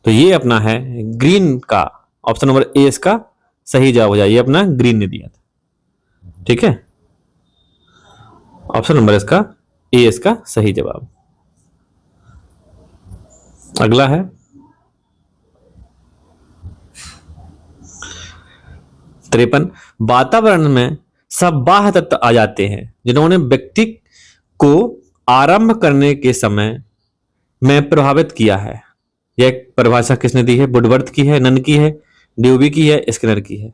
तो ये अपना है ग्रीन का, ऑप्शन नंबर ए इसका सही जवाब हो जाए। ये अपना ग्रीन ने दिया था, ठीक है। ऑप्शन नंबर इसका ए इसका सही जवाब। अगला है 53। वातावरण में सब बाह्य तत्व आ जाते हैं जिन्होंने व्यक्ति को आरंभ करने के समय में प्रभावित किया है। यह परिभाषा किसने दी है? वुडवर्थ की है, नन की है, ड्यूबी की है, स्किनर की है।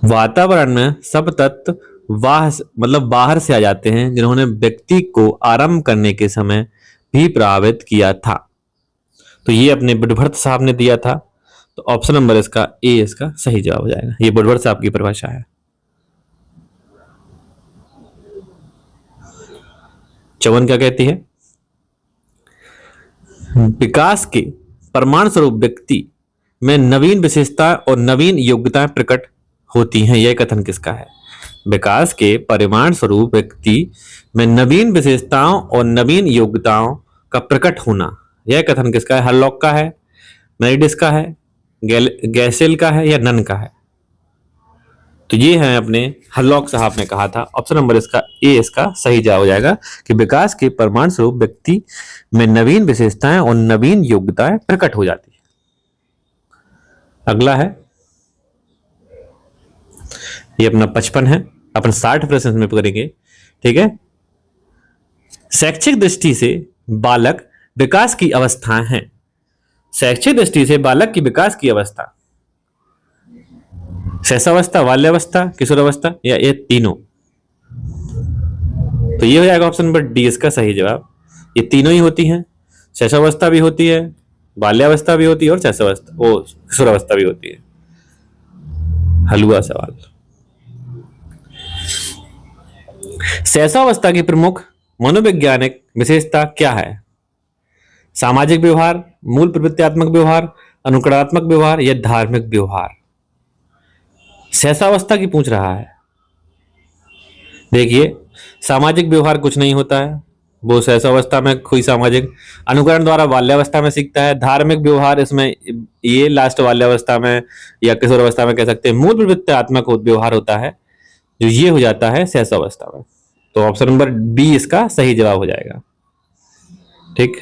वातावरण में सब तत्व बाहर से आ जाते हैं जिन्होंने व्यक्ति को आरंभ करने के समय भी प्रभावित किया था। तो ये अपने वुडवर्थ साहब ने दिया था। तो ऑप्शन नंबर इसका ए इसका सही जवाब हो जाएगा। ये वुडवर्थ साहब की परिभाषा है। 54 क्या कहती है? विकास के परिणाम स्वरूप व्यक्ति में नवीन विशेषताएं और नवीन योग्यताएं प्रकट होती हैं। यह कथन किसका है? विकास के परिणाम स्वरूप व्यक्ति में नवीन विशेषताओं और नवीन योग्यताओं का प्रकट होना, यह कथन किसका है? हरलॉक का है, मेरिडिस का है, गैसेल का है, या नन का है? तो ये है अपने हरलॉक साहब ने कहा था। ऑप्शन नंबर इसका ए इसका सही जवाब हो जाएगा कि विकास के परिणाम स्वरूप व्यक्ति में नवीन विशेषताएं और नवीन योग्यताएं प्रकट हो जाती है। अगला है, ये अपना 55 है। अपन 60 प्रश्न में करेंगे, ठीक है। शैक्षिक दृष्टि से बालक विकास की अवस्थाएं हैं। शैक्षिक दृष्टि से बालक की विकास की अवस्था शैशवावस्था, बाल्यावस्था, किशोरावस्था, या ये तीनों? तो ये हो जाएगा ऑप्शन नंबर डी इसका सही जवाब। ये तीनों ही होती हैं। शैशवावस्था भी होती है, बाल्यावस्था भी होती है, और किशोरावस्था भी होती है। हलवा सवाल। शैशवावस्था की प्रमुख मनोवैज्ञानिक विशेषता क्या है? सामाजिक व्यवहार, मूल प्रवृत्त्यात्मक व्यवहार, अनुकरणात्मक व्यवहार, या धार्मिक व्यवहार? शैशवावस्था की पूछ रहा है। देखिए, सामाजिक व्यवहार कुछ नहीं होता है, वो शैशवावस्था में कोई सामाजिक अनुकरण द्वारा बाल्यावस्था में सीखता है। धार्मिक व्यवहार इसमें ये लास्ट बाल्यावस्था में या किशोरावस्था में कह सकते हैं। मूल प्रवृत्त्यात्मक व्यवहार होता है जो ये हो जाता है शैशवावस्था में। तो ऑप्शन नंबर बी इसका सही जवाब हो जाएगा, ठीक।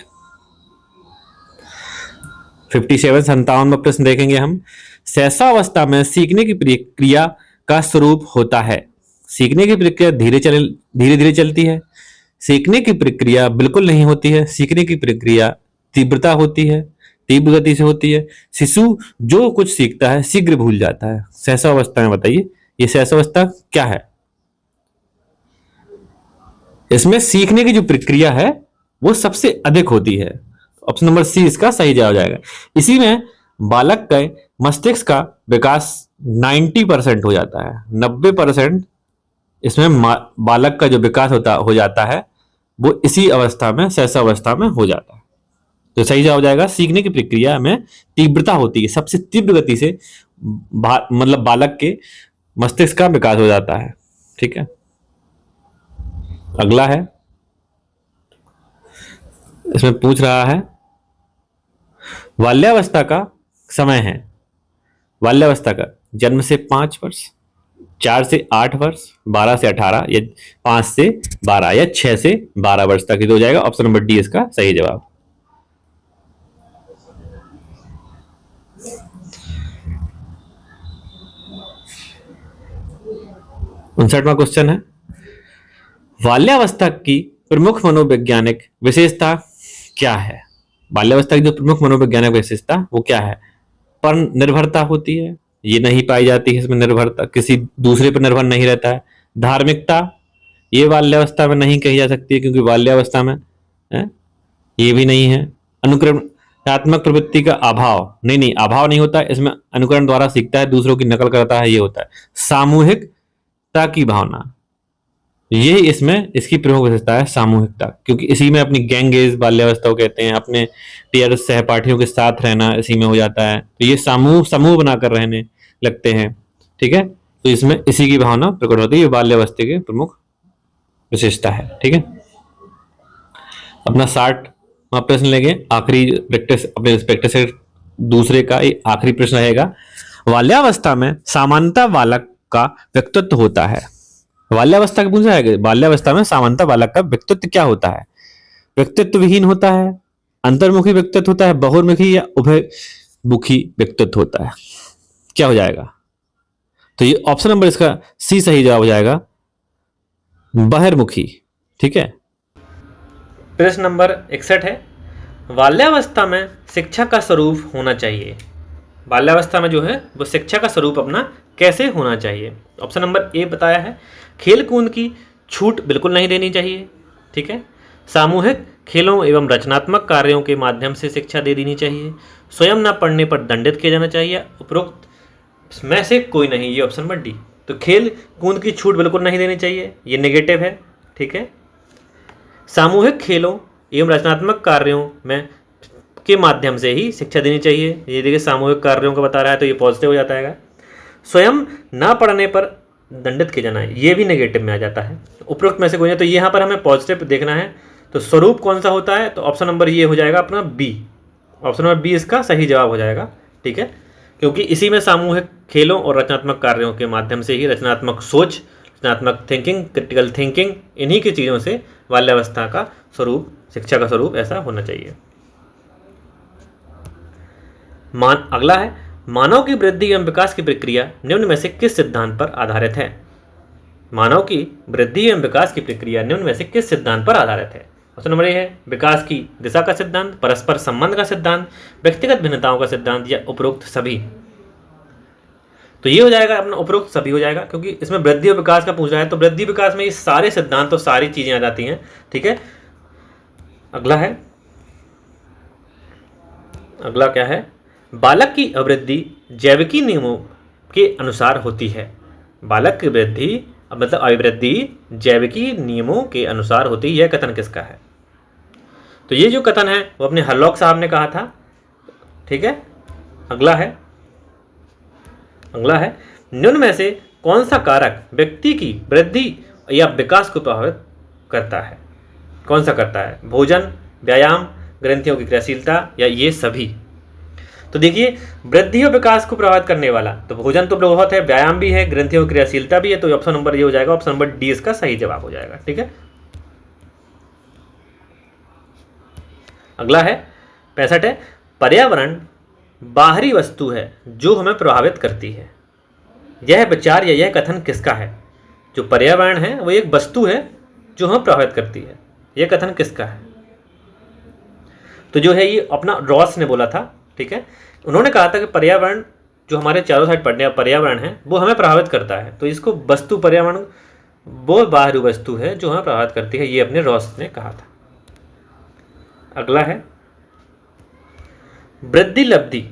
57 57वां प्रश्न देखेंगे हम। शैशवावस्था में सीखने की प्रक्रिया का स्वरूप होता है। सीखने की प्रक्रिया धीरे धीरे चलती है। सीखने की प्रक्रिया बिल्कुल नहीं होती है। सीखने की प्रक्रिया तीव्रता होती है, तीव्र गति से होती है। शिशु जो कुछ सीखता है शीघ्र भूल जाता है। शैशवावस्था में बताइए ये शैशवावस्था क्या है? इसमें सीखने की जो प्रक्रिया है वो सबसे अधिक होती है। ऑप्शन नंबर सी इसका सही जवाब जाएगा। इसी में बालक के मस्तिष्क का विकास 90% हो जाता है। 90% इसमें बालक का जो विकास हो जाता है वो इसी अवस्था में, शैशवावस्था में हो जाता है। तो सही जवाब जाएगा, सीखने की प्रक्रिया में तीव्रता होती है, सबसे तीव्र गति से बालक के मस्तिष्क का विकास हो जाता है, ठीक है। अगला है, इसमें पूछ रहा है बाल्यावस्था का समय है। बाल्यावस्था का जन्म से 5 वर्ष, 4 से 8 वर्ष, 12 से 18, या 5 से 12, या 6 से 12 वर्ष तक ही हो जाएगा। ऑप्शन नंबर डी इसका सही जवाब। उनसठवां क्वेश्चन है, बाल्यावस्था की प्रमुख मनोवैज्ञानिक विशेषता क्या है? बाल्यावस्था की जो प्रमुख मनोवैज्ञानिक विशेषता वो क्या है? पर निर्भरता होती है, ये नहीं पाई जाती है इसमें निर्भरता, किसी दूसरे पर निर्भर नहीं रहता है। धार्मिकता, ये बाल्यावस्था में नहीं कही जा सकती है क्योंकि बाल्यावस्था में है? ये भी नहीं है। अनुकरणात्मक प्रवृत्ति का अभाव, नहीं नहीं अभाव नहीं होता इसमें, अनुकरण द्वारा सीखता है, दूसरों की नकल करता है, ये होता है। सामूहिकता की भावना, ये इसमें इसकी प्रमुख विशेषता है, सामूहिकता, क्योंकि इसी में अपनी गैंगेज बाल्यावस्था को कहते हैं, अपने टीयर सहपाठियों के साथ रहना इसी में हो जाता है, तो ये समूह समूह बनाकर रहने लगते हैं। ठीक है, तो इसमें इसी की भावना प्रकट होती है, ये बाल्यावस्था की प्रमुख विशेषता है। ठीक है, अपना 60वां प्रश्न लेंगे, आखिरी प्रैक्टिस अपने प्रैक्टिस से दूसरे का ये आखिरी प्रश्न रहेगा। बाल्यावस्था में सामान्यतः बालक का व्यक्तित्व होता है। बाल्यावस्था का पूछा है, बाल्यावस्था में सामान्यतः बालक का व्यक्तित्व क्या होता है? व्यक्तित्व विहीन होता है, अंतर्मुखी व्यक्तित्व होता है, बहुमुखी या उभयमुखी व्यक्तित्व होता है। क्या हो जाएगा? तो ये ऑप्शन नंबर इसका सी सही जवाब हो जाएगा, बहिर्मुखी। ठीक है, प्रश्न नंबर 61 है, बाल्यावस्था में शिक्षा का स्वरूप होना चाहिए। बाल्यावस्था में जो है वो शिक्षा का स्वरूप अपना कैसे होना चाहिए? ऑप्शन नंबर ए बताया है, खेल कूद की छूट बिल्कुल नहीं देनी चाहिए। ठीक है, सामूहिक खेलों एवं रचनात्मक कार्यों के माध्यम से शिक्षा दे देनी चाहिए, स्वयं न पढ़ने पर दंडित किया जाना चाहिए, उपरोक्त में से कोई नहीं, ये ऑप्शन नंबर डी। तो खेल कूद की छूट बिल्कुल नहीं देनी चाहिए, ये नेगेटिव है। ठीक है, सामूहिक खेलों एवं रचनात्मक कार्यों में के माध्यम से ही शिक्षा देनी चाहिए, ये देखिए सामूहिक कार्यों का बता रहा है तो ये पॉजिटिव हो जाता है। स्वयं ना पढ़ने पर दंडित किया जाना है, ये भी नेगेटिव में आ जाता है, उपरोक्त में से कोई नहीं। तो यहाँ पर हमें पॉजिटिव देखना है, तो स्वरूप कौन सा होता है? तो ऑप्शन नंबर ये हो जाएगा अपना बी, ऑप्शन नंबर बी इसका सही जवाब हो जाएगा। ठीक है, क्योंकि इसी में सामूहिक खेलों और रचनात्मक कार्यों के माध्यम से ही रचनात्मक सोच, रचनात्मक थिंकिंग, क्रिटिकल थिंकिंग, इन्हीं की चीज़ों से बाल्यावस्था का स्वरूप, शिक्षा का स्वरूप ऐसा होना चाहिए। अगला है, मानव की वृद्धि एवं विकास की प्रक्रिया निम्न में से किस सिद्धांत पर आधारित है? मानव की वृद्धि एवं विकास की प्रक्रिया निम्न में से किस सिद्धांत पर आधारित है? ऑप्शन नंबर ए है विकास की दिशा का सिद्धांत, परस्पर संबंध का सिद्धांत, व्यक्तिगत भिन्नताओं का सिद्धांत, या उपरोक्त सभी। तो ये हो जाएगा अपना उपरोक्त सभी हो जाएगा, क्योंकि इसमें वृद्धि और विकास का पूछ रहा है, तो वृद्धि विकास में ये सारे सिद्धांत और सारी चीजें आ जाती हैं। ठीक है, अगला है, अगला क्या है, बालक की अवृद्धि जैविकी नियमों के अनुसार होती है। बालक की वृद्धि मतलब अभिवृद्धि जैविकी नियमों के अनुसार होती है, यह कथन किसका है? तो ये जो कथन है वो अपने हरलॉक साहब ने कहा था। ठीक है, अगला है, अगला है, निम्न में से कौन सा कारक व्यक्ति की वृद्धि या विकास को प्रभावित करता है? कौन सा करता है? भोजन, व्यायाम, ग्रंथियों की क्रियाशीलता, या ये सभी? तो देखिए, वृद्धि और विकास को प्रभावित करने वाला तो भोजन तो बहुत है, व्यायाम भी है, ग्रंथियों की क्रियाशीलता भी है, तो ऑप्शन नंबर ये हो जाएगा, ऑप्शन नंबर डी इसका सही जवाब हो जाएगा। ठीक है, अगला है 65 है, पर्यावरण बाहरी वस्तु है जो हमें प्रभावित करती है। यह विचार या यह कथन किसका है? जो पर्यावरण है वो एक वस्तु है जो हमें प्रभावित करती है, यह कथन किसका है? तो जो है ये अपना रॉस ने बोला था। ठीक है, उन्होंने कहा था कि पर्यावरण जो हमारे चारों साइड पड़ने पर्यावरण है वो हमें प्रभावित करता है, तो इसको वस्तु पर्यावरण वो बाहरी वस्तु है जो हमें प्रभावित करती है, ये अपने रॉस ने कहा था। अगला है, वृद्धि लब्धि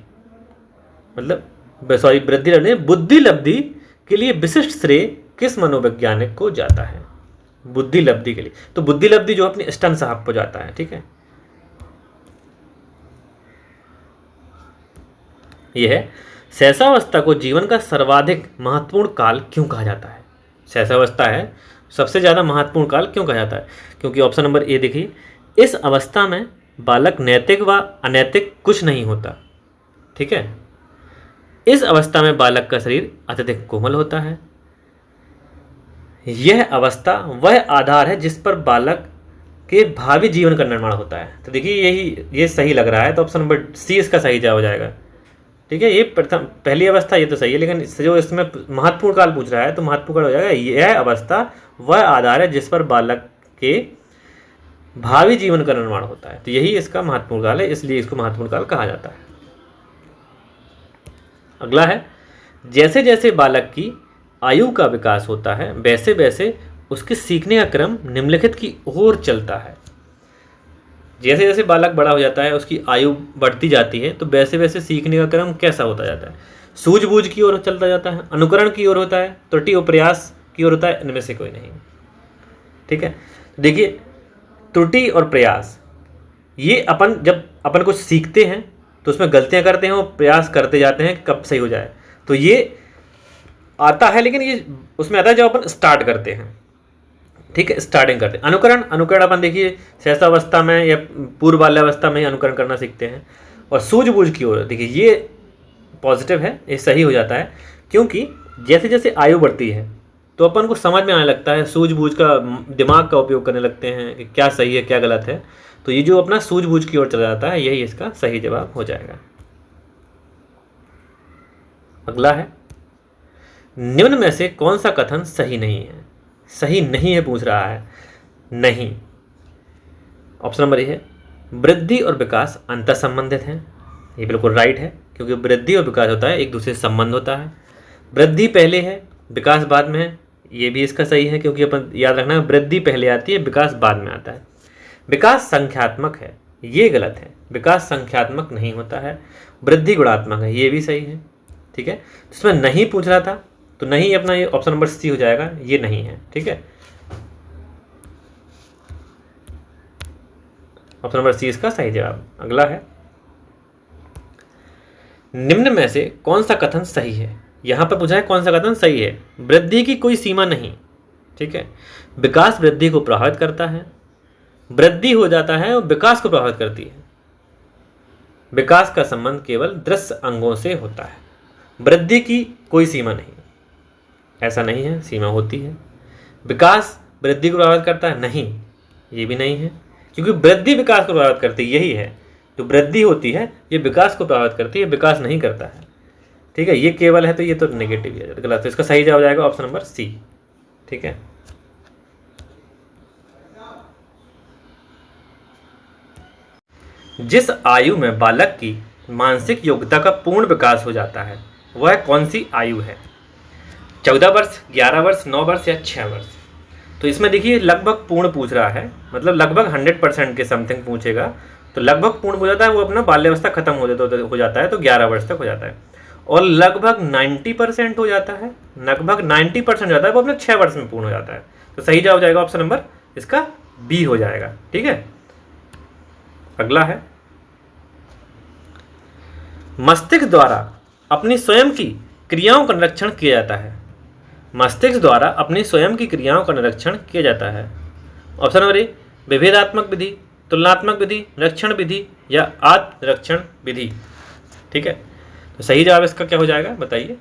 मतलब सॉरी वृद्धि लब्धि बुद्धि लब्धि के लिए विशिष्ट श्रेय किस मनोवैज्ञानिक को जाता है? बुद्धि लब्धि के लिए, तो बुद्धि लब्धि जो अपने स्टन साहब को जाता है। ठीक है, यह है, शैशवावस्था को जीवन का सर्वाधिक महत्वपूर्ण काल क्यों कहा जाता है? शैशवावस्था है सबसे ज़्यादा महत्वपूर्ण काल क्यों कहा जाता है? क्योंकि ऑप्शन नंबर ए देखिए, इस अवस्था में बालक नैतिक व अनैतिक कुछ नहीं होता। ठीक है, इस अवस्था में बालक का शरीर अत्यधिक कोमल होता है। यह अवस्था वह आधार है जिस पर बालक के भावी जीवन का निर्माण होता है। तो देखिए ये सही लग रहा है, तो ऑप्शन नंबर सी इसका सही जवाब हो जाएगा। ठीक है, ये पहली अवस्था ये तो सही है, लेकिन जो इसमें महत्वपूर्ण काल पूछ रहा है तो महत्वपूर्ण काल हो जाएगा, यह अवस्था वह आधार है जिस पर बालक के भावी जीवन का निर्माण होता है। तो यही इसका महत्वपूर्ण काल है, इसलिए इसको महत्वपूर्ण काल कहा जाता है। अगला है, जैसे जैसे बालक की आयु का विकास होता है वैसे वैसे उसके सीखने का क्रम निम्नलिखित की ओर चलता है। जैसे जैसे बालक बड़ा हो जाता है, उसकी आयु बढ़ती जाती है, तो वैसे वैसे सीखने का क्रम कैसा होता जाता है? सूझबूझ की ओर चलता जाता है, अनुकरण की ओर होता है, त्रुटि और प्रयास की ओर होता है, इनमें से कोई नहीं। ठीक है, देखिए त्रुटि और प्रयास, ये जब अपन कुछ सीखते हैं तो उसमें गलतियां करते हैं और प्रयास करते जाते हैं कब सही हो जाए, तो ये आता है। लेकिन ये उसमें आता है जब अपन स्टार्ट करते हैं। ठीक है, स्टार्टिंग करते हैं। अनुकरण अपन देखिए शैशवावस्था में या पूर्व बाल्यावस्था में ही अनुकरण करना सीखते हैं। और सूझबूझ की ओर देखिए, ये पॉजिटिव है, ये सही हो जाता है, क्योंकि जैसे जैसे आयु बढ़ती है तो अपन को समझ में आने लगता है, सूझबूझ का दिमाग का उपयोग करने लगते हैं कि क्या सही है क्या गलत है। तो ये जो अपना सूझबूझ की ओर चला जाता है, यही इसका सही जवाब हो जाएगा। अगला है, निम्न में से कौन सा कथन सही नहीं है? सही नहीं है पूछ रहा है, नहीं। ऑप्शन नंबर ए है, वृद्धि और विकास अंतर संबंधित हैं। ये बिल्कुल राइट है, क्योंकि वृद्धि और विकास होता है एक दूसरे से संबंध होता है। वृद्धि पहले है, विकास बाद में है, ये भी इसका सही है, क्योंकि अपन याद रखना वृद्धि पहले आती है, विकास बाद में आता है। विकास संख्यात्मक है, ये गलत है, विकास संख्यात्मक नहीं होता है, वृद्धि गुणात्मक है, ये भी सही है। ठीक है, इसमें नहीं पूछ रहा था तो नहीं, अपना ये ऑप्शन नंबर सी हो जाएगा, ये नहीं है। ठीक है, ऑप्शन नंबर सी इसका सही जवाब। अगला है, निम्न में से कौन सा कथन सही है? यहां पर पूछा है कौन सा कथन सही है। वृद्धि की कोई सीमा नहीं। ठीक है, विकास वृद्धि को प्रभावित करता है, वृद्धि हो जाता है और विकास को प्रभावित करती है। विकास का संबंध केवल दृश्य अंगों से होता है। वृद्धि की कोई सीमा नहीं, ऐसा नहीं है, सीमा होती है। विकास वृद्धि को प्रभावित करता है, नहीं, ये भी नहीं है, क्योंकि वृद्धि विकास को प्रभावित करती है। यही है, जो वृद्धि होती है ये विकास को प्रभावित करती है, विकास नहीं करता है। ठीक है, ये केवल है, तो ये तो नेगेटिव है, गलत। तो इसका सही जवाब जाएगा ऑप्शन नंबर सी। ठीक है, जिस आयु में बालक की मानसिक योग्यता का पूर्ण विकास हो जाता है वह कौन सी आयु है? 14 वर्ष, 11 वर्ष, 9 वर्ष या 6 वर्ष? तो इसमें देखिए लगभग पूर्ण पूछ रहा है, मतलब लगभग 100% के समथिंग पूछेगा, तो लगभग पूर्ण हो जाता है, वो अपना बाल्यावस्था खत्म हो जाता है, तो 11 वर्ष तक हो जाता है। और लगभग 90% हो जाता है, लगभग 90% हो जाता है, वो अपने 6 वर्ष में पूर्ण हो जाता है। तो सही जवाब जाएगा ऑप्शन नंबर इसका बी हो जाएगा। ठीक है, अगला है, मस्तिष्क द्वारा अपनी स्वयं की क्रियाओं का निरीक्षण किया जाता है। मस्तिष्क द्वारा अपनी स्वयं की क्रियाओं का निरीक्षण किया जाता है। ऑप्शन नंबर ए, विभेदात्मक विधि, तुलनात्मक विधि, निरीक्षण विधि या आत्मनिरीक्षण विधि। ठीक है, तो सही जवाब इसका क्या हो जाएगा बताइए?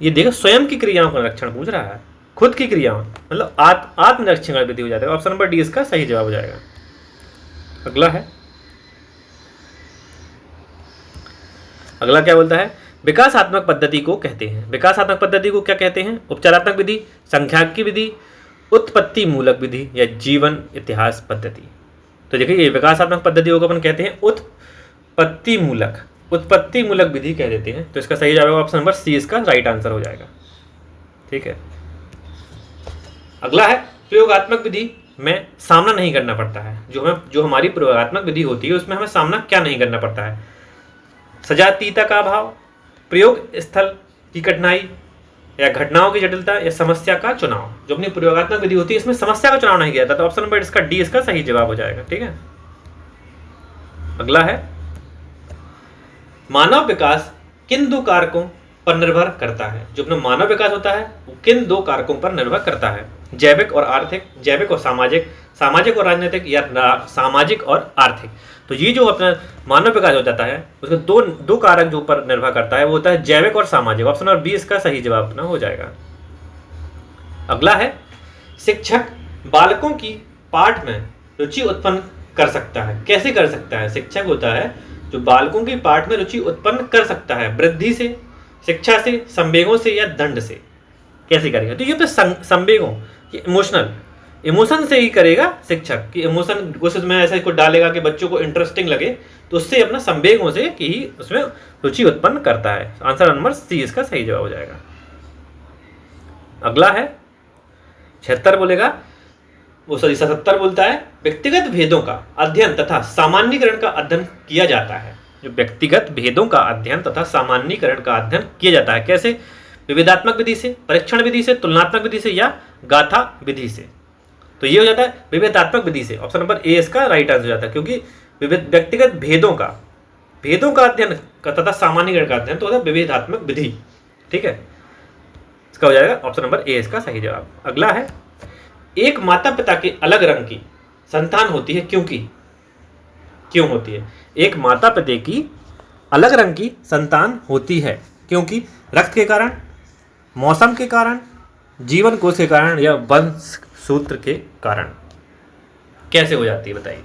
ये देखो, स्वयं की क्रियाओं का निरीक्षण पूछ रहा है, खुद की क्रियाओं, मतलब आत्मनिरीक्षण विधि हो जाता है। ऑप्शन नंबर डी इसका सही जवाब हो जाएगा। अगला है, अगला क्या बोलता है, विकासात्मक पद्धति को कहते हैं। विकासात्मक पद्धति को क्या कहते हैं? उपचारात्मक विधि, संख्याकी विधि, उत्पत्ति मूलक विधि या जीवन इतिहास पद्धति। तो देखिए, ये विकासात्मक पद्धति को अपन कहते हैं उत्पत्ति मूलक विधि कह देते हैं। तो इसका सही जवाब ऑप्शन नंबर सी इसका राइट आंसर हो जाएगा। ठीक है, अगला है, प्रयोगात्मक विधि में सामना नहीं करना पड़ता है। जो हमारी प्रयोगात्मक विधि होती है उसमें हमें सामना क्या नहीं करना पड़ता है? सजातीयता का अभाव, प्रयोग स्थल की कठिनाई या घटनाओं की जटिलता या समस्या का चुनाव। जो अपनी प्रयोगात्मक विधि होती है इसमें समस्या का चुनाव नहीं किया जाता, तो ऑप्शन नंबर इसका डी इसका सही जवाब हो जाएगा। ठीक है, अगला है, मानव विकास किन दो कारकों पर निर्भर करता है? जो अपना मानव विकास होता है वो किन दो कारकों पर निर्भर करता है? जैविक और आर्थिक, जैविक और सामाजिक, सामाजिक और राजनीतिक या सामाजिक और आर्थिक। तो ये जो अपना मानव विकास हो जाता है उसके दो कारक जो ऊपर निर्भर करता है वो होता है जैविक और सामाजिक। ऑप्शन नंबर बी इसका सही जवाब अपना हो जाएगा। अगला है, शिक्षक बालकों की पाठ में रुचि उत्पन्न कर सकता है। कैसे कर सकता है? शिक्षक होता है जो बालकों की पाठ में रुचि उत्पन्न कर सकता है, वृद्धि से, शिक्षा से, संवेगों से या दंड से। कैसे करेगा? तो ये तो संवेगों, ये इमोशनल, इमोशन से ही करेगा शिक्षक कि इमोशन उसमें ऐसा कुछ डालेगा कि बच्चों को इंटरेस्टिंग लगे, तो उससे अपना संवेगों से कि ही उसमें रुचि उत्पन्न करता है। आंसर नंबर सी इसका सही जवाब हो जाएगा। अगला है 76 बोलेगा, वो सॉरी 77 बोलता है व्यक्तिगत भेदों का अध्ययन तथा सामान्यीकरण का अध्ययन किया जाता है। जो व्यक्तिगत भेदों का अध्ययन तथा सामान्यीकरण का अध्ययन किया जाता है, कैसे? विविधात्मक विधि से, परीक्षण विधि से, तुलनात्मक विधि से या गाथा विधि से। तो ये हो जाता है विविधात्मक विधि से। ऑप्शन नंबर ए इसका राइट आंसर हो जाता है, क्योंकि व्यक्तिगत भेदों का अध्ययन तथा सामान्यीकरण का अध्ययन तो होता है विविधात्मक विधि। ठीक है, इसका हो जाएगा ऑप्शन नंबर ए इसका सही जवाब। अगला है, एक माता पिता के अलग रंग की संतान होती है क्यों होती है? एक माता पिता की अलग रंग की संतान होती है क्योंकि रक्त के कारण, मौसम के कारण, जीवन कोष के कारण या वंश सूत्र के कारण। कैसे हो जाती है बताइए?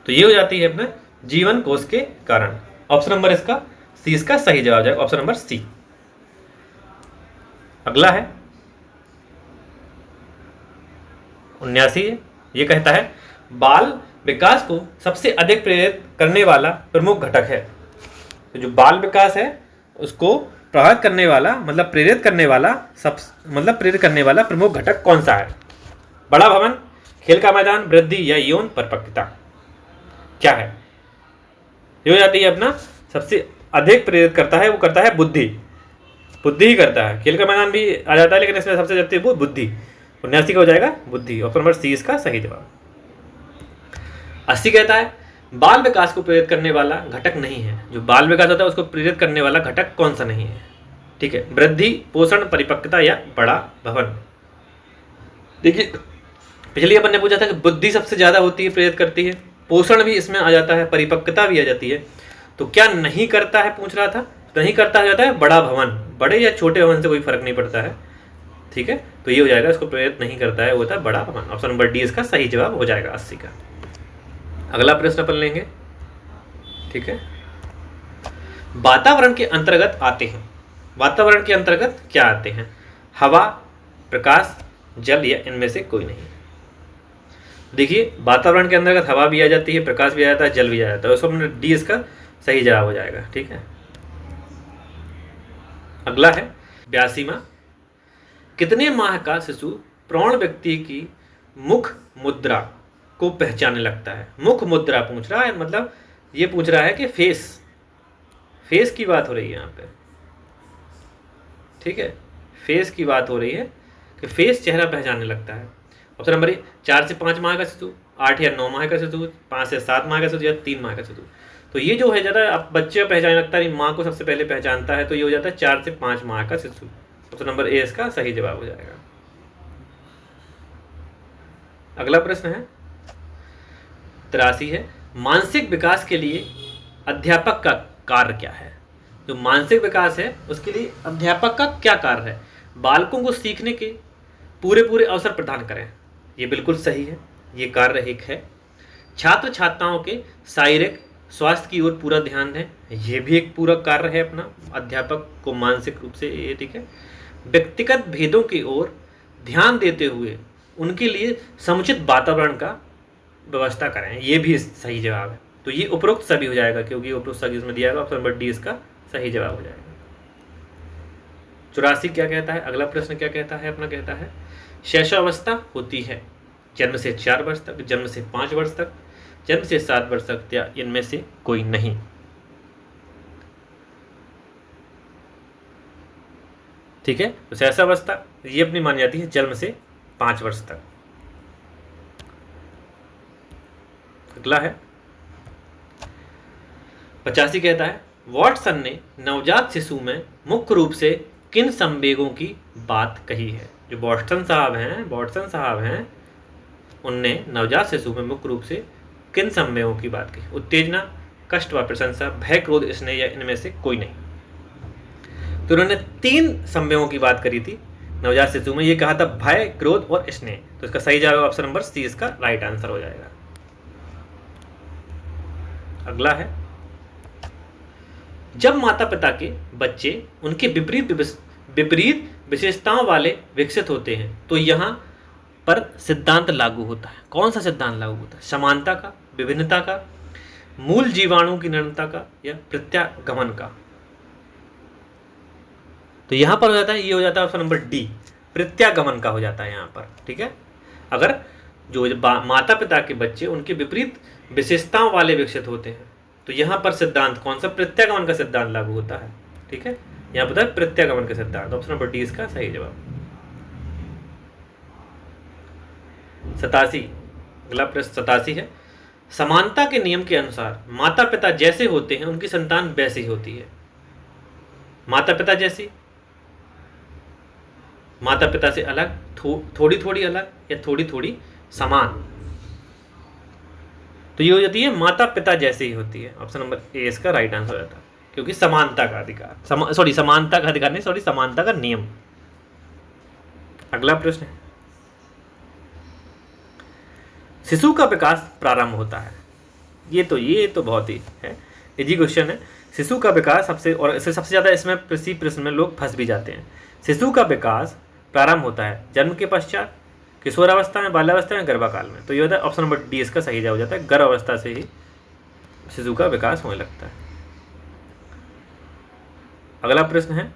तो ये हो जाती है अपने जीवन कोष के कारण। ऑप्शन नंबर इसका सी इसका सही जवाब जाएगा, ऑप्शन नंबर सी। अगला है 79 है, ये कहता है बाल विकास को सबसे अधिक प्रेरित करने वाला प्रमुख घटक है। तो जो बाल विकास है उसको प्रभावित करने वाला प्रेरित करने वाला प्रमुख घटक कौन सा है? बड़ा भवन, खेल का मैदान, वृद्धि या यौन परिपक्वता। क्या है? ये हो जाती है अपना सबसे अधिक प्रेरित करता है, वो करता है बुद्धि ही करता है। खेल का मैदान भी आ जाता है, लेकिन इसमें सबसे ज्यादा वो बुद्धि। 79 का हो जाएगा बुद्धि, ऑप्शन नंबर सी इसका सही जवाब। 80 कहता है बाल विकास को प्रेरित करने वाला घटक नहीं है। जो बाल विकास होता है उसको प्रेरित करने वाला घटक कौन सा नहीं है? ठीक है, वृद्धि, पोषण, परिपक्वता या बड़ा भवन। देखिए पिछली अपन ने पूछा था कि बुद्धि सबसे ज्यादा होती है, प्रेरित करती है, पोषण भी इसमें आ जाता है, परिपक्वता भी आ जाती है। तो क्या नहीं करता है पूछ रहा था, नहीं करता जाता है बड़ा भवन। बड़े या छोटे भवन से कोई फर्क नहीं पड़ता है। ठीक है, तो ये हो जाएगा, इसको प्रेरित नहीं करता है, वो होता है बड़ा भवन। ऑप्शन नंबर डी इसका सही जवाब हो जाएगा 80 का। अगला प्रश्न अपन लेंगे। ठीक है, वातावरण के अंतर्गत आते हैं, वातावरण के अंतर्गत क्या आते हैं? हवा, प्रकाश, जल या इनमें से कोई नहीं। देखिए वातावरण के अंतर्गत हवा भी आ जाती है, प्रकाश भी आ जाता है, जल भी आ जाता है, उसको डी इसका सही जवाब हो जाएगा। ठीक है, अगला है 82वां, कितने माह का शिशु प्रौढ़ व्यक्ति की मुख मुद्रा को पहचानने लगता है? मुख मुद्रा पूछ रहा है, मतलब ये पूछ रहा है कि फेस की बात हो रही है यहाँ पे। ठीक है, फेस की बात हो रही है कि फेस चेहरा पहचानने लगता है। ऑप्शन नंबर 4 से 5 माह का शिशु, 8 या 9 माह का शिशु, 5 से 7 माह का शिशु या 3 माह का शिशु। तो ये जो है ज़्यादा अब बच्चे पहचान लगता है, माँ को सबसे पहले पहचानता है, तो ये हो जाता है 4 से 5 माह का शिशु। ऑप्शन नंबर ए इसका सही जवाब हो जाएगा। अगला प्रश्न है 83 है, मानसिक विकास के लिए अध्यापक का कार्य क्या है? जो मानसिक विकास है उसके लिए अध्यापक का क्या कार्य है? बालकों को सीखने के पूरे अवसर प्रदान करें, ये बिल्कुल सही है, ये कार्य एक है। छात्र छात्राओं के शारीरिक स्वास्थ्य की ओर पूरा ध्यान दें, ये भी एक पूरा कार्य है अपना अध्यापक को मानसिक रूप से ये। ठीक है, व्यक्तिगत भेदों की ओर ध्यान देते हुए उनके लिए समुचित वातावरण का व्यवस्था करें, ये भी सही जवाब है। तो ये उपरोक्त सभी हो जाएगा, क्योंकि उपरोक्त सभी इसमें दिया है। ऑप्शन नंबर डी इसका सही जवाब हो जाएगा। 84 क्या कहता है? अगला प्रश्न क्या कहता है अपना? कहता है शैशवावस्था होती है जन्म से 4 वर्ष तक, जन्म से 5 वर्ष तक, जन्म से 7 वर्ष तक या इनमें से कोई नहीं। ठीक है, तो शैशवावस्था ये अपनी मानी जाती है जन्म से 5 वर्ष तक। अगला है 85 कहता है वॉटसन ने नवजात शिशु में मुख्य रूप से किन संवेगों की बात कही है? जो वाटसन साहब हैं उनने नवजात शिशु में मुख्य रूप से किन संवेगों की बात कही? उत्तेजना, कष्ट व प्रशंसा, भय, क्रोध, स्नेह या इनमें से कोई नहीं। तो उन्होंने 3 संवेगों की बात करी थी नवजात शिशु में, ये कहा था भय, क्रोध और स्नेह। तो इसका सही जवाब ऑप्शन नंबर सी इसका राइट आंसर हो जाएगा। अगला है जब माता पिता के बच्चे उनके विपरीत विशेषताओं वाले विकसित होते हैं तो यहाँ पर सिद्धांत लागू होता है। कौन सा सिद्धांत लागू होता है? समानता का, विभिन्नता का, मूल जीवाणु की निरंतरता का, या प्रत्यागमन का? तो यहां पर हो जाता है, ये हो जाता है ऑप्शन नंबर डी, प्रत्यागमन का हो जाता है यहां पर। ठीक है, अगर जो माता पिता के बच्चे उनके विपरीत विशेषताओं वाले विकसित होते हैं तो यहां पर सिद्धांत कौन सा? प्रत्यागमन का सिद्धांत लागू होता है। ठीक है, यहां पर है प्रत्यागमन का सिद्धांत। ऑप्शन नंबर डी इसका सही जवाब। 87, अगला प्रश्न 87 है, समानता के नियम के अनुसार माता पिता जैसे होते हैं उनकी संतान वैसी होती है। माता पिता जैसी, माता पिता से अलग, थोड़ी थोड़ी अलग, या थोड़ी थोड़ी समान? तो ये हो जाती है माता पिता जैसे ही होती है। ऑप्शन नंबर ए इसका राइट आंसर हो जाता है, क्योंकि समानता का अधिकार, समानता का अधिकार नहीं, समानता का नियम। अगला प्रश्न है, शिशु का विकास प्रारंभ होता है। ये तो बहुत ही है, इजी क्वेश्चन है। शिशु का विकास सबसे ज्यादा इसमें प्रश्न में लोग फंस भी जाते हैं। शिशु का विकास प्रारंभ होता है जन्म के पश्चात, किशोरावस्था में, बाल्यावस्था में, गर्भाकाल में। तो ये होता है ऑप्शन नंबर डी इसका सही जवाब हो जाता है, गर्भावस्था से ही शिशु का विकास होने लगता है। अगला प्रश्न है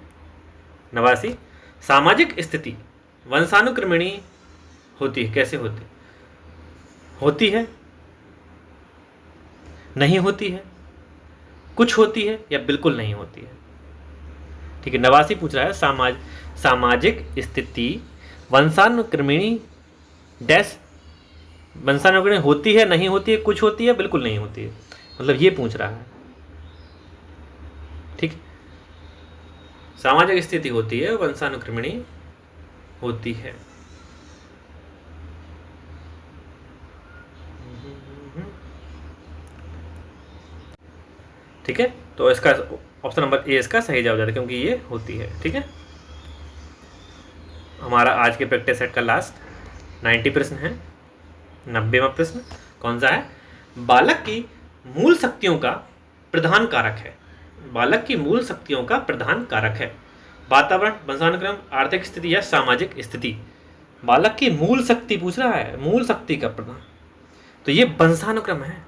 89, सामाजिक स्थिति वंशानुक्रमणी होती है, कैसे होती है, नहीं होती है, कुछ होती है, या बिल्कुल नहीं होती है? ठीक है, 89 पूछ रहा है सामाजिक स्थिति वंशानुक्रमणी डैश, वंशानुक्रमणी होती है, नहीं होती है, कुछ होती है, बिल्कुल नहीं होती है, मतलब ये पूछ रहा है। ठीक, सामाजिक स्थिति होती है, वंशानुक्रमणी होती है। ठीक है, तो इसका ऑप्शन नंबर ए इसका सही जवाब जाता है, क्योंकि ये होती है। ठीक है, हमारा आज के प्रैक्टिस सेट का लास्ट 90 प्रश्न है। 90वां प्रश्न कौन सा है? बालक की मूल शक्तियों का प्रधान कारक है। बालक की मूल शक्तियों का प्रधान कारक है वातावरण, वंशानुक्रम, आर्थिक स्थिति, या सामाजिक स्थिति? बालक की मूल शक्ति पूछ रहा है, मूल शक्ति का प्रधान, तो ये वंशानुक्रम है।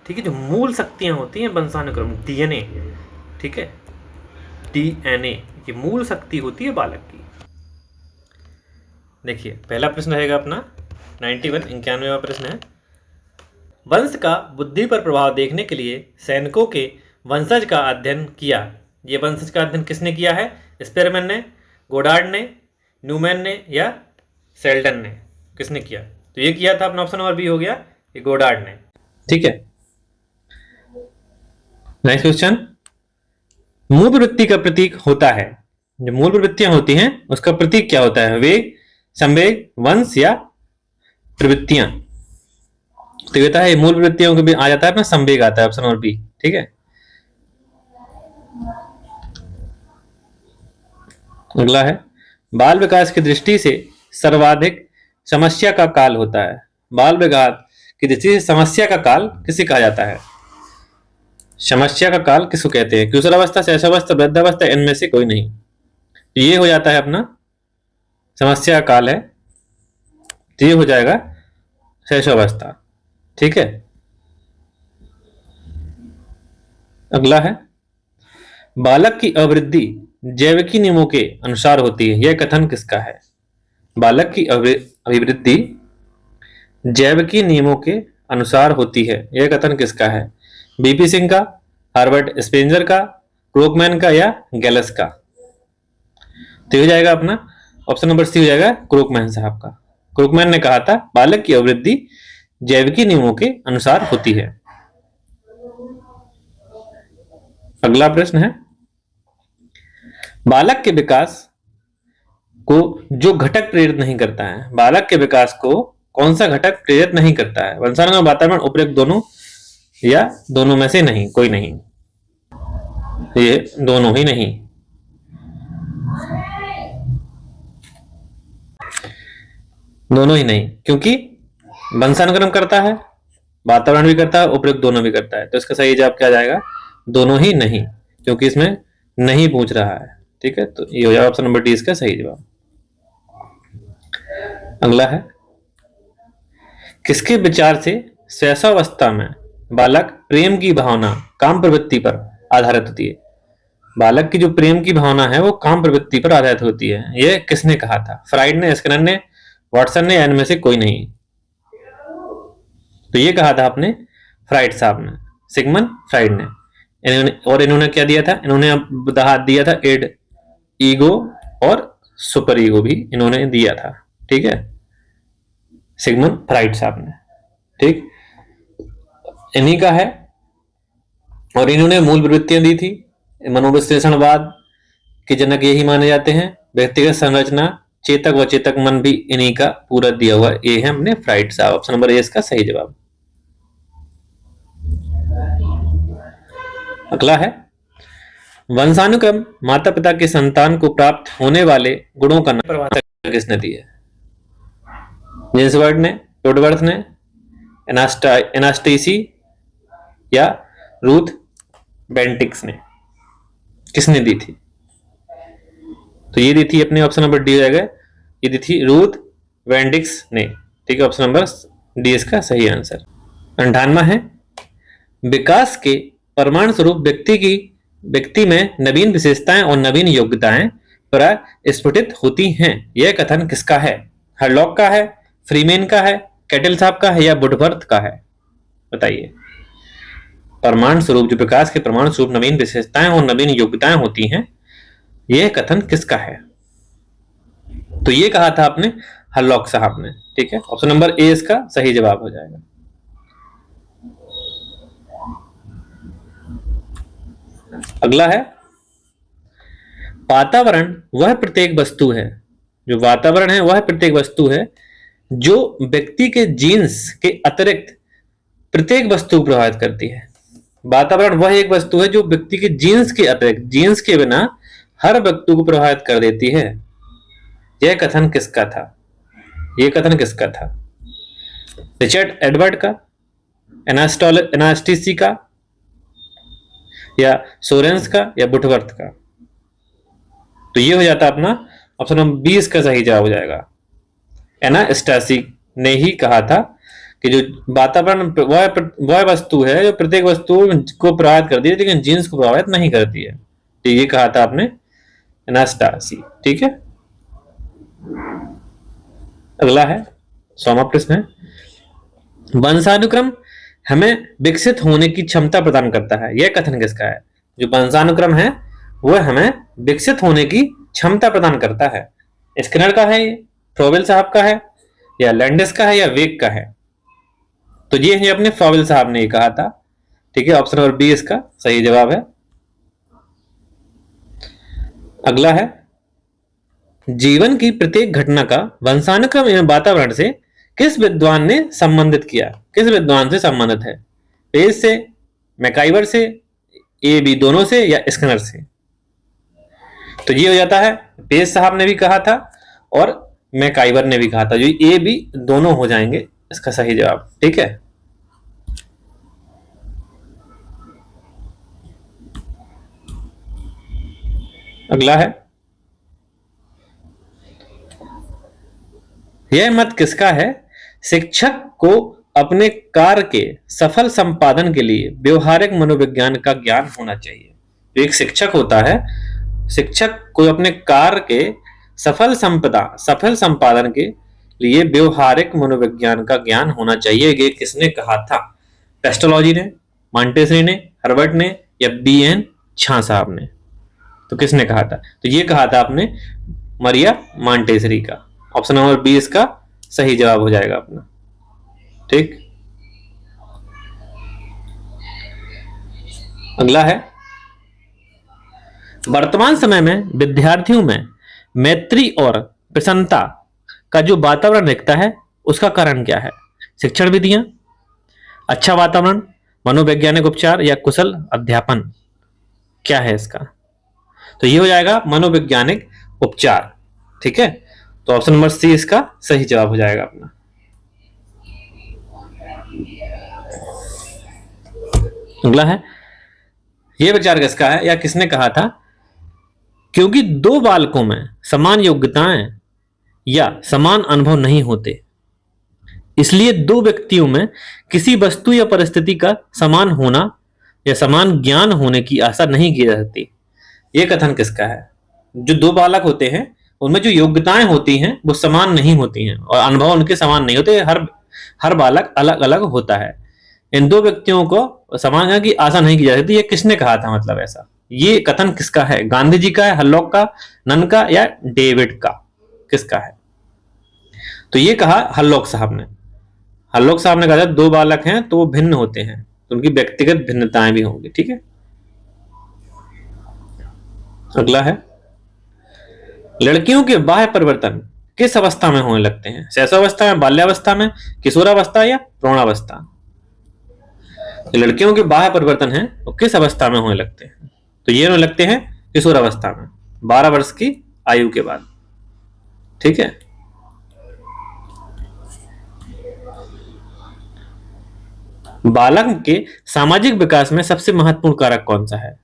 ठीक है, जो मूल शक्तियां होती हैं वंशानुक्रम, डीएनए, ठीक है, डीएनए की मूल शक्ति होती है बालक की। देखिए पहला प्रश्न रहेगा अपना 91वां प्रश्न है, वंश का बुद्धि पर प्रभाव देखने के लिए सैनिकों के वंशज का अध्ययन किया। ये वंशज का अध्ययन किसने किया है? स्पेरमैन ने, गोडार्ड ने, न्यूमैन ने, या सेल्डन ने? किसने किया? तो ये किया था अपना ऑप्शन नंबर बी हो गया, ये गोडार्ड ने। ठीक है, नेक्स्ट क्वेश्चन, मूल प्रवृत्ति का प्रतीक होता है। जो मूल प्रवृत्तियां होती हैं उसका प्रतीक क्या होता है? वेग, संवेग, वंश, या प्रवृत्तियां? तो ये है मूल प्रवृत्तियों के भी आ जाता है अपना संवेग आता है, ऑप्शन नंबर बी। ठीक है, अगला है, बाल विकास की दृष्टि से सर्वाधिक समस्या का काल होता है। बाल विकास की दृष्टि से समस्या का काल किसे कहा जाता है? समस्या का काल किसको कहते हैं? किशोरावस्था, शैशवावस्था, वृद्धावस्था, इनमें से कोई नहीं। तो ये हो जाता है अपना समस्या का काल है, तो ये हो जाएगा शैशवावस्था। ठीक है, अगला है, बालक की अवृद्धि जैविकी नियमों के अनुसार होती है। यह कथन किसका है? बालक की अभिवृद्धि जैविकी नियमों के अनुसार होती है, यह कथन किसका है? बीपी सिंह का, हार्वर्ड स्पेंजर का, क्रोकमैन का, या गैलस का? तो हो जाएगा अपना ऑप्शन नंबर सी हो जाएगा, क्रोकमैन साहब का। क्रोकमैन ने कहा था बालक की अभिवृद्धि जैविकी नियमों के अनुसार होती है। अगला प्रश्न है, बालक के विकास को जो घटक प्रेरित नहीं करता है, बालक के विकास को कौन सा घटक प्रेरित नहीं करता है? वंशानुक्रम, वातावरण, उपयुक्त दोनों, या दोनों में से नहीं, कोई नहीं? ये दोनों ही नहीं, दोनों ही नहीं, क्योंकि वंशानुक्रम करता है, वातावरण भी करता है, उपयुक्त दोनों भी करता है। तो इसका सही जवाब क्या जाएगा? दोनों ही नहीं, क्योंकि इसमें नहीं पूछ रहा है। ठीक है, तो ये हो जाएगा ऑप्शन नंबर डी इसका सही जवाब। अगला है, किसके विचार से शैशवावस्था में बालक प्रेम की भावना काम प्रवृत्ति पर आधारित होती है? बालक की जो प्रेम की भावना है वो काम प्रवृत्ति पर आधारित होती है, यह किसने कहा था? फ्राइड ने, स्किनर ने, वाटसन ने, या इनमें से कोई नहीं? तो ये कहा था आपने फ्राइड साहब ने, सिगमंड फ्राइड ने। इन्होंने क्या दिया था? इन्होंने हाथ दिया था एड, ईगो और सुपर ईगो भी इन्होंने दिया था। ठीक है, सिगमंड फ्राइड साहब ने। ठीक, इन्हीं का है। और इन्होंने मूल प्रवृत्तियां दी थी। मनोविश्लेषणवाद के जनक यही माने जाते हैं। व्यक्तिगत संरचना, चेतक व चेतक मन भी इन्हीं का पूरा दिया हुआ। ये है हमने फ्राइड साहब। ऑप्शन नंबर ए इसका सही जवाब। अगला है, वंशानुक्रम माता पिता के संतान को प्राप्त होने वाले गुणों का नाम प्रभाव किसने दिया? जेम्स वर्ड ने, वुडवर्थ ने, एनास्टेसी या रूथ बेंटिक्स ने? किसने दी थी? तो ये दी थी अपने ऑप्शन नंबर डी हो जाएगा, ये दी थी रूथ बेंटिक्स ने। ठीक है, ऑप्शन नंबर डी इसका सही आंसर। 98 है, विकास के परमाणु स्वरूप व्यक्ति में नवीन विशेषताएं और नवीन योग्यताएं प्रस्फुटित होती हैं। यह कथन किसका है? हरलॉक का है, फ्रीमेन का है, कैटल साहब का है, या वुडवर्थ का है? बताइए। परमाणु स्वरूप, जो विकास के परमाणु स्वरूप नवीन विशेषताएं और नवीन योग्यताएं होती हैं, यह कथन किसका है? तो ये कहा था आपने हरलॉक साहब ने। ठीक है, ऑप्शन नंबर ए इसका सही जवाब हो जाएगा। अगला है, वातावरण वह प्रत्येक वस्तु है, जो वातावरण है वह प्रत्येक वस्तु है जो व्यक्ति के जीन्स के अतिरिक्त प्रत्येक वस्तु को प्रभावित करती है। वातावरण वह एक वस्तु है जो व्यक्ति के जीन्स के अतिरिक्त, जीन्स के बिना हर वस्तु को प्रभावित कर देती है। यह कथन किसका था? यह कथन किसका था? रिचर्ड एडवर्ड का, एनास्टेसी का, या सोरेंस का, या वुडवर्थ का? तो ये हो जाता अपना ऑप्शन नंबर 20 का सही जवाब हो जाएगा। एनास्टेसी ने ही कहा था कि जो वातावरण वह वस्तु है जो प्रत्येक वस्तु को प्रभावित करती है लेकिन जीन्स को प्रभावित नहीं करती है। तो ये कहा था आपने एनास्टेसी। ठीक है, अगला है 100वां प्रश्न है, वंशानुक्रम हमें विकसित होने की क्षमता प्रदान करता है। यह कथन किसका है? जो वंशानुक्रम है वह हमें विकसित होने की क्षमता प्रदान करता है। स्किनर का है, फ्रोवेल साहब का है, या लैंडिस का है, या वेग का है? तो ये है अपने फ्रोवेल साहब ने कहा था। ठीक है, ऑप्शन नंबर बी इसका सही जवाब है। अगला है, जीवन की प्रत्येक घटना का वंशानुक्रम एवं वातावरण से किस विद्वान ने संबंधित किया? किस विद्वान से संबंधित है? पेज से, मैकाइवर से, ए बी दोनों से, या स्किनर से? तो ये हो जाता है पेज साहब ने भी कहा था और मैकाइवर ने भी कहा था, जो ए बी दोनों हो जाएंगे इसका सही जवाब। ठीक है, अगला है, यह मत किसका है? शिक्षक को अपने कार्य के सफल संपादन के लिए व्यवहारिक मनोविज्ञान का ज्ञान होना चाहिए। तो एक शिक्षक होता है, शिक्षक को अपने कार्य के सफल संपादन के लिए व्यवहारिक मनोविज्ञान का ज्ञान होना चाहिए। ये किसने कहा था? पेस्टोलॉजी ने, मॉन्टेसरी ने, हर्बर्ट ने, या बी.एन. झा साहब ने? तो किसने कहा था? तो ये कहा था आपने मरिया मॉन्टेसरी का। ऑप्शन नंबर बी इसका सही जवाब हो जाएगा अपना। ठीक, अगला है, वर्तमान समय में विद्यार्थियों में मैत्री और प्रसन्नता का जो वातावरण दिखता है उसका कारण क्या है? शिक्षण विधियां, अच्छा वातावरण, मनोवैज्ञानिक उपचार, या कुशल अध्यापन? क्या है इसका? तो ये हो जाएगा मनोवैज्ञानिक उपचार। ठीक है, तो ऑप्शन नंबर सी इसका सही जवाब हो जाएगा अपना। अगला है, यह विचार किसका है या किसने कहा था? क्योंकि दो बालकों में समान योग्यताएं या समान अनुभव नहीं होते। इसलिए दो व्यक्तियों में किसी वस्तु या परिस्थिति का समान होना या समान ज्ञान होने की आशा नहीं की जा सकती। यह कथन किसका है? जो दो बालक होते हैं उनमें जो योग्यताएं होती हैं वो समान नहीं होती हैं और अनुभव उनके समान नहीं होते। हर बालक अलग अलग होता है। इन दो व्यक्तियों को समान ज्ञान की आशा नहीं की जा सकती। ये किसने कहा था? मतलब ऐसा ये कथन किसका है? गांधी जी का है, हरलॉक का, नन का या डेविड का? किसका है? तो ये कहा हरलॉक साहब ने। हरलॉक साहब ने कहा था दो बालक हैं तो वो भिन्न होते हैं, तो उनकी व्यक्तिगत भिन्नताएं भी होंगी। ठीक है, अगला है लड़कियों के बाह्य परिवर्तन किस अवस्था में होने लगते हैं? शैशवावस्था में, बाल्यावस्था में, किशोरावस्था या प्रौढ़ावस्था? लड़कियों के बाह्य परिवर्तन है वो किस अवस्था में होने लगते हैं? तो ये होने लगते हैं किशोरावस्था में, 12 वर्ष की आयु के बाद। ठीक है, बालक के सामाजिक विकास में सबसे महत्वपूर्ण कारक कौन सा है?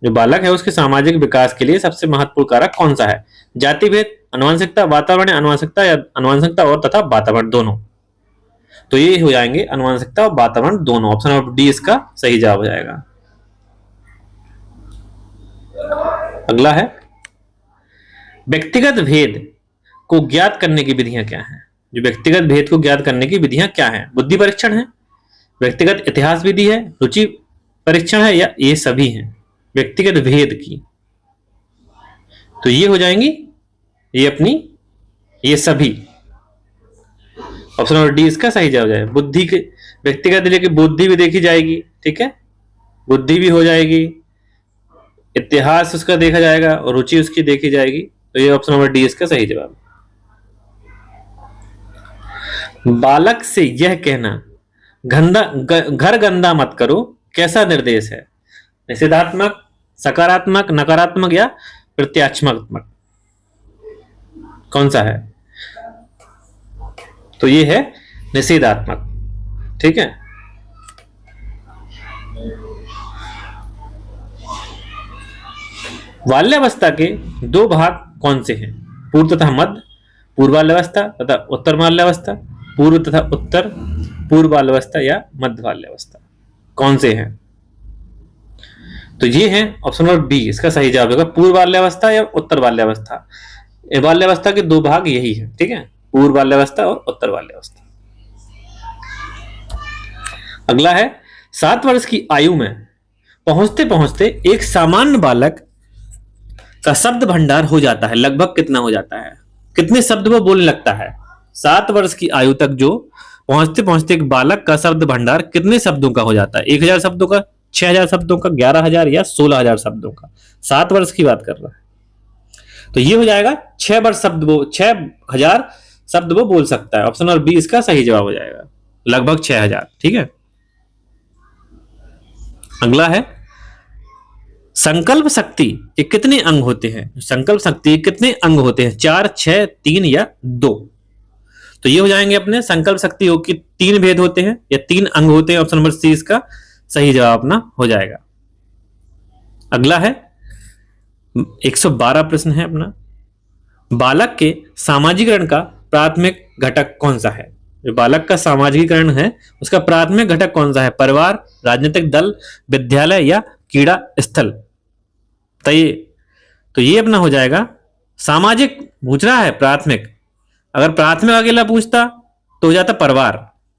जो बालक है उसके सामाजिक विकास के लिए सबसे महत्वपूर्ण कारक कौन सा है? जाति भेद, आनुवंशिकता, वातावरण, आनुवंशिकता या आनुवंशिकता और तथा वातावरण दोनों? तो ये हो जाएंगे आनुवंशिकता और वातावरण दोनों। ऑप्शन नंबर डी इसका सही जवाब हो जाएगा। अगला है व्यक्तिगत भेद को ज्ञात करने की विधियां क्या हैं? जो व्यक्तिगत भेद को ज्ञात करने की विधियां क्या हैं? बुद्धि परीक्षण है, व्यक्तिगत इतिहास विधि है, रुचि परीक्षण है या ये सभी हैं? व्यक्तिगत भेद की तो ये हो जाएंगी ये अपनी ये सभी। ऑप्शन नंबर डी इसका सही जवाब हो जाएगा। बुद्धि के व्यक्तिगत लेके बुद्धि भी देखी जाएगी। ठीक है, बुद्धि भी हो जाएगी, इतिहास उसका देखा जाएगा और रुचि उसकी देखी जाएगी। तो ये ऑप्शन नंबर डी इसका सही जवाब। बालक से यह कहना घर गंदा मत करो कैसा निर्देश है? निषेधात्मक, सकारात्मक, नकारात्मक या प्रत्यात्मक? कौन सा है? तो ये है निषेधात्मक। ठीक है, बाल्यावस्था के दो भाग कौन से हैं? पूर्व तथा मध्य, पूर्व बाल्यावस्था तथा उत्तर बाल्यावस्था, पूर्व तथा उत्तर पूर्व बाल्यावस्था या मध्य बाल्यावस्था? कौन से हैं? तो ये है ऑप्शन नंबर बी इसका सही जवाब होगा। पूर्व बाल्यावस्था या उत्तर बाल्यावस्था। बाल्यावस्था के दो भाग यही है। ठीक है, पूर्व बाल्यावस्था और उत्तर बाल्यावस्था। अगला है 7 वर्ष की आयु में पहुंचते पहुंचते एक सामान्य बालक का शब्द भंडार हो जाता है लगभग कितना हो जाता है? कितने शब्द वो बोलने लगता है? 7 वर्ष की आयु तक जो पहुंचते पहुंचते एक बालक का शब्द भंडार कितने शब्दों का हो जाता है? 1000 शब्दों का, 6000 शब्दों का, 11000 या 16000 शब्दों का? 7 वर्ष की बात कर रहा है तो ये हो जाएगा 6000 शब्द वो बोल सकता है। ऑप्शन नंबर बी इसका सही जवाब हो जाएगा, लगभग 6000। ठीक है, अगला है संकल्प शक्ति के कितने अंग होते हैं? संकल्प शक्ति के कितने अंग होते हैं? 4, 6, 3 या 2? तो ये हो जाएंगे अपने संकल्प शक्ति हो कि 3 भेद होते हैं या 3 अंग होते हैं। ऑप्शन नंबर सी इसका सही जवाब अपना हो जाएगा। अगला है 112 प्रश्न है अपना, बालक के सामाजिकरण का प्राथमिक घटक कौन सा है? जो बालक का सामाजिकरण है उसका प्राथमिक घटक कौन सा है? परिवार, राजनीतिक दल, विद्यालय या क्रीड़ा स्थल? तो ये अपना हो जाएगा सामाजिक। पूछ रहा है प्राथमिक, अगर प्राथमिक अकेला पूछता तो हो जाता परिवार।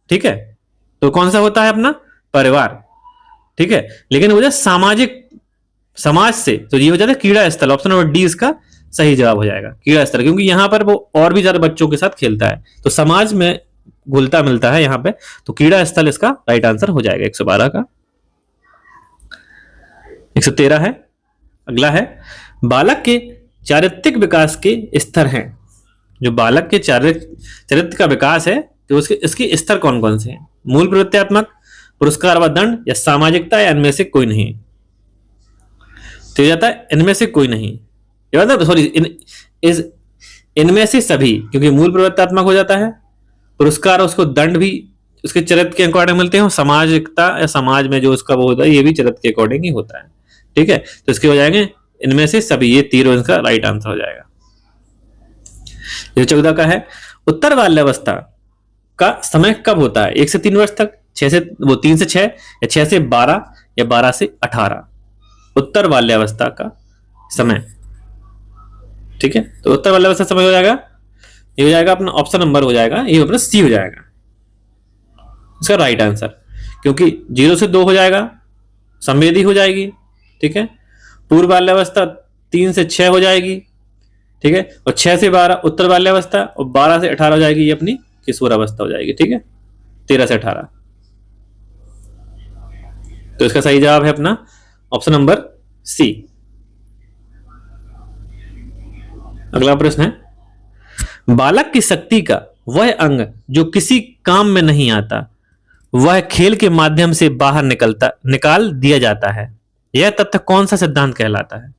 ठीक है, तो कौन सा होता है अपना? परिवार। ठीक है, लेकिन हो जाए सामाजिक, समाज से, तो ये हो जाता है क्रीड़ा स्थल। ऑप्शन नंबर डी इसका सही जवाब हो जाएगा, क्रीड़ा स्थल, क्योंकि यहां पर वो और भी ज्यादा बच्चों के साथ खेलता है तो समाज में घुलता मिलता है यहां पे, तो क्रीड़ा स्थल इसका राइट आंसर हो जाएगा 112 का। 113 है अगला है बालक के चारित्रिक विकास के स्तर हैं। जो बालक के चरित्र का विकास है तो इसके स्तर कौन कौन से हैं? मूल प्रवृत्त्यात्मक, पुरस्कार व दंड या सामाजिकता या इनमें से कोई नहीं? तो जाता है इनमें से कोई नहीं, सॉरी इनमें से सभी, क्योंकि मूल प्रवृत्त्यात्मक हो जाता है, पुरस्कार उसको दंड भी उसके चरित्र के अकॉर्डिंग मिलते हैं, सामाजिकता या समाज में जो उसका वो होता है ये भी चरित्र के अकॉर्डिंग ही होता है। ठीक है, तो इसके हो जाएंगे इनमें से सभी, ये तीनों इसका राइट आंसर हो जाएगा। जो 14 का है, उत्तर बाल्यावस्था का समय कब होता है? 1 से 3 वर्ष तक, 3 से 6 या 6 से 12 या 12 से 18। उत्तर बाल्यावस्था का समय, ठीक है। तो उत्तर बाल्यावस्था समय हो जाएगा, ये हो जाएगा अपना ऑप्शन नंबर हो जाएगा, ये अपना सी हो जाएगा इसका राइट आंसर, क्योंकि 0 से 2 हो जाएगा, संवेदी हो जाएगी, ठीक है। पूर्व बाल्यावस्था 3 से 6 हो जाएगी, ठीक है। और 6 से 12 उत्तर बाल्यावस्था, और 12 से 18 हो जाएगी ये अपनी किशोरावस्था हो जाएगी, ठीक है। 13 से 18। तो इसका सही जवाब है अपना ऑप्शन नंबर सी। अगला प्रश्न है, बालक की शक्ति का वह अंग जो किसी काम में नहीं आता वह खेल के माध्यम से बाहर निकाल दिया जाता है, यह तथ्य कौन सा सिद्धांत कहलाता है?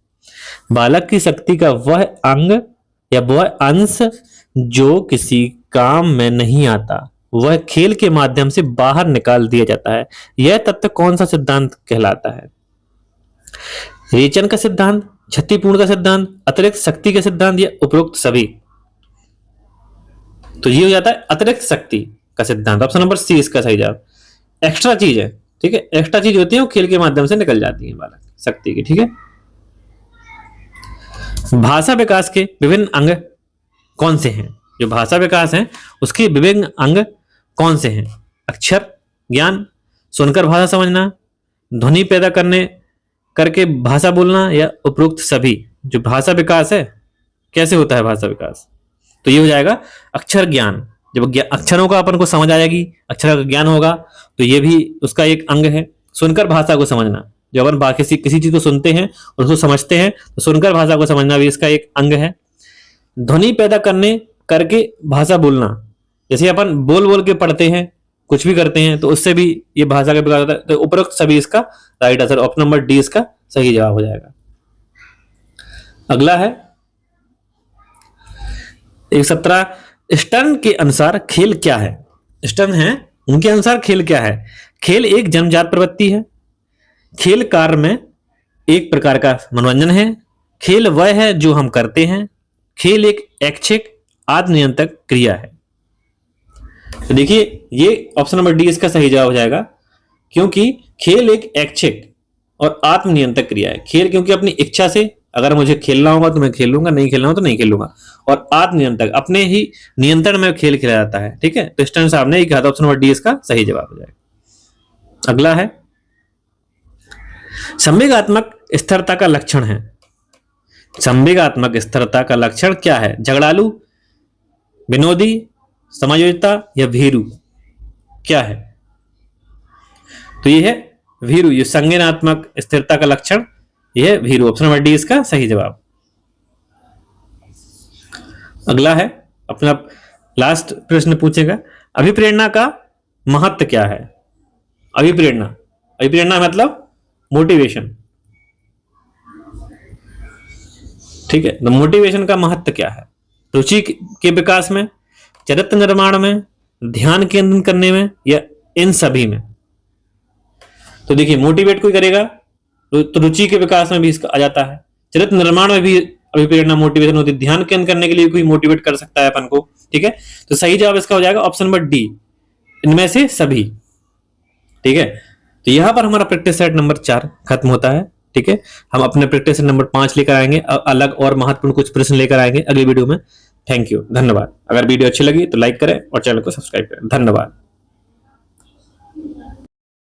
बालक की शक्ति का वह अंग या वह अंश जो किसी काम में नहीं आता वह खेल के माध्यम से बाहर निकाल दिया जाता है, यह तथ्य कौन सा सिद्धांत कहलाता है? रेचन का सिद्धांत, क्षतिपूर्ण का सिद्धांत, अतिरिक्त शक्ति का सिद्धांत या उपरोक्त सभी? तो ये हो जाता है अतिरिक्त शक्ति का सिद्धांत, ऑप्शन नंबर सी इसका सही जवाब। एक्स्ट्रा चीज है, ठीक है, एक्स्ट्रा चीज होती है वो खेल के माध्यम से निकल जाती है बालक शक्ति की, ठीक है। भाषा विकास के विभिन्न अंग कौन से हैं? जो भाषा विकास है उसके विभिन्न अंग कौन से हैं? अक्षर ज्ञान, सुनकर भाषा समझना, ध्वनि पैदा करके भाषा बोलना या उपरोक्त सभी? जो भाषा विकास है कैसे होता है भाषा विकास? तो ये हो जाएगा अक्षर ज्ञान। जब अक्षरों का अपन को समझ आएगी, अक्षर का ज्ञान होगा, तो ये भी उसका एक अंग है। सुनकर भाषा को समझना, जब अपन किसी चीज को सुनते हैं और उसको समझते हैं तो सुनकर भाषा को समझना भी इसका एक अंग है। ध्वनि पैदा करके भाषा बोलना, जैसे अपन बोल बोल के पढ़ते हैं, कुछ भी करते हैं, तो उससे भी ये भाषा का विकास होता है। तो उपरोक्त सभी इसका right answer, option number D इसका सही जवाब हो जाएगा। अगला है 117, स्टर्न के अनुसार खेल क्या है? स्टर्न है, उनके अनुसार खेल क्या है? खेल एक जन्मजात प्रवृत्ति है, खेल कार्य में एक प्रकार का मनोरंजन है, खेल वह है जो हम करते हैं, खेल एक ऐच्छिक आत्मनियंत्रक क्रिया है। तो देखिए ये ऑप्शन नंबर डी इसका सही जवाब हो जाएगा, क्योंकि खेल एक ऐच्छिक और आत्मनियंत्रक क्रिया है। खेल क्योंकि अपनी इच्छा से, अगर मुझे खेलना होगा तो मैं खेलूंगा, नहीं खेलना होगा तो नहीं खेलूंगा, और आत्मनियंत्रक अपने ही नियंत्रण में खेल खेला जाता है, ठीक है। तो स्टर्न साहब ने ये कहा था, ऑप्शन नंबर डी इसका सही जवाब हो जाएगा। अगला है, संवेगात्मक स्थिरता का लक्षण है। संवेगात्मक स्थिरता का लक्षण क्या है? झगड़ालू, विनोदी, समायोजिता या भीरू? क्या है? तो ये है भीरू। ये संज्ञानात्मक स्थिरता का लक्षण यह है भीरू, ऑप्शन नंबर डी इसका सही जवाब। अगला है अपना लास्ट प्रश्न पूछेगा, अभिप्रेरणा का महत्व क्या है? अभिप्रेरणा मतलब मोटिवेशन, ठीक है। तो मोटिवेशन का महत्व क्या है? रुचि के विकास में, चरित्र निर्माण में, ध्यान केंद्रित करने में या इन सभी में? तो देखिए मोटिवेट कोई करेगा तो रुचि के विकास में भी इसका आ जाता है, चरित्र निर्माण में भी अभिप्रेरणा मोटिवेशन होती है, ध्यान केंद्रित करने के लिए कोई मोटिवेट कर सकता है अपन को, ठीक है। तो सही जवाब इसका हो जाएगा ऑप्शन नंबर डी, इनमें से सभी, ठीक है। तो यहां पर हमारा प्रैक्टिस सेट नंबर 4 खत्म होता है, ठीक है। हम अपने प्रैक्टिस सेट नंबर 5 लेकर आएंगे, अलग और महत्वपूर्ण कुछ प्रश्न लेकर आएंगे अगली वीडियो में। थैंक यू, धन्यवाद। अगर वीडियो अच्छी लगी तो लाइक करें और चैनल को सब्सक्राइब करें। धन्यवाद।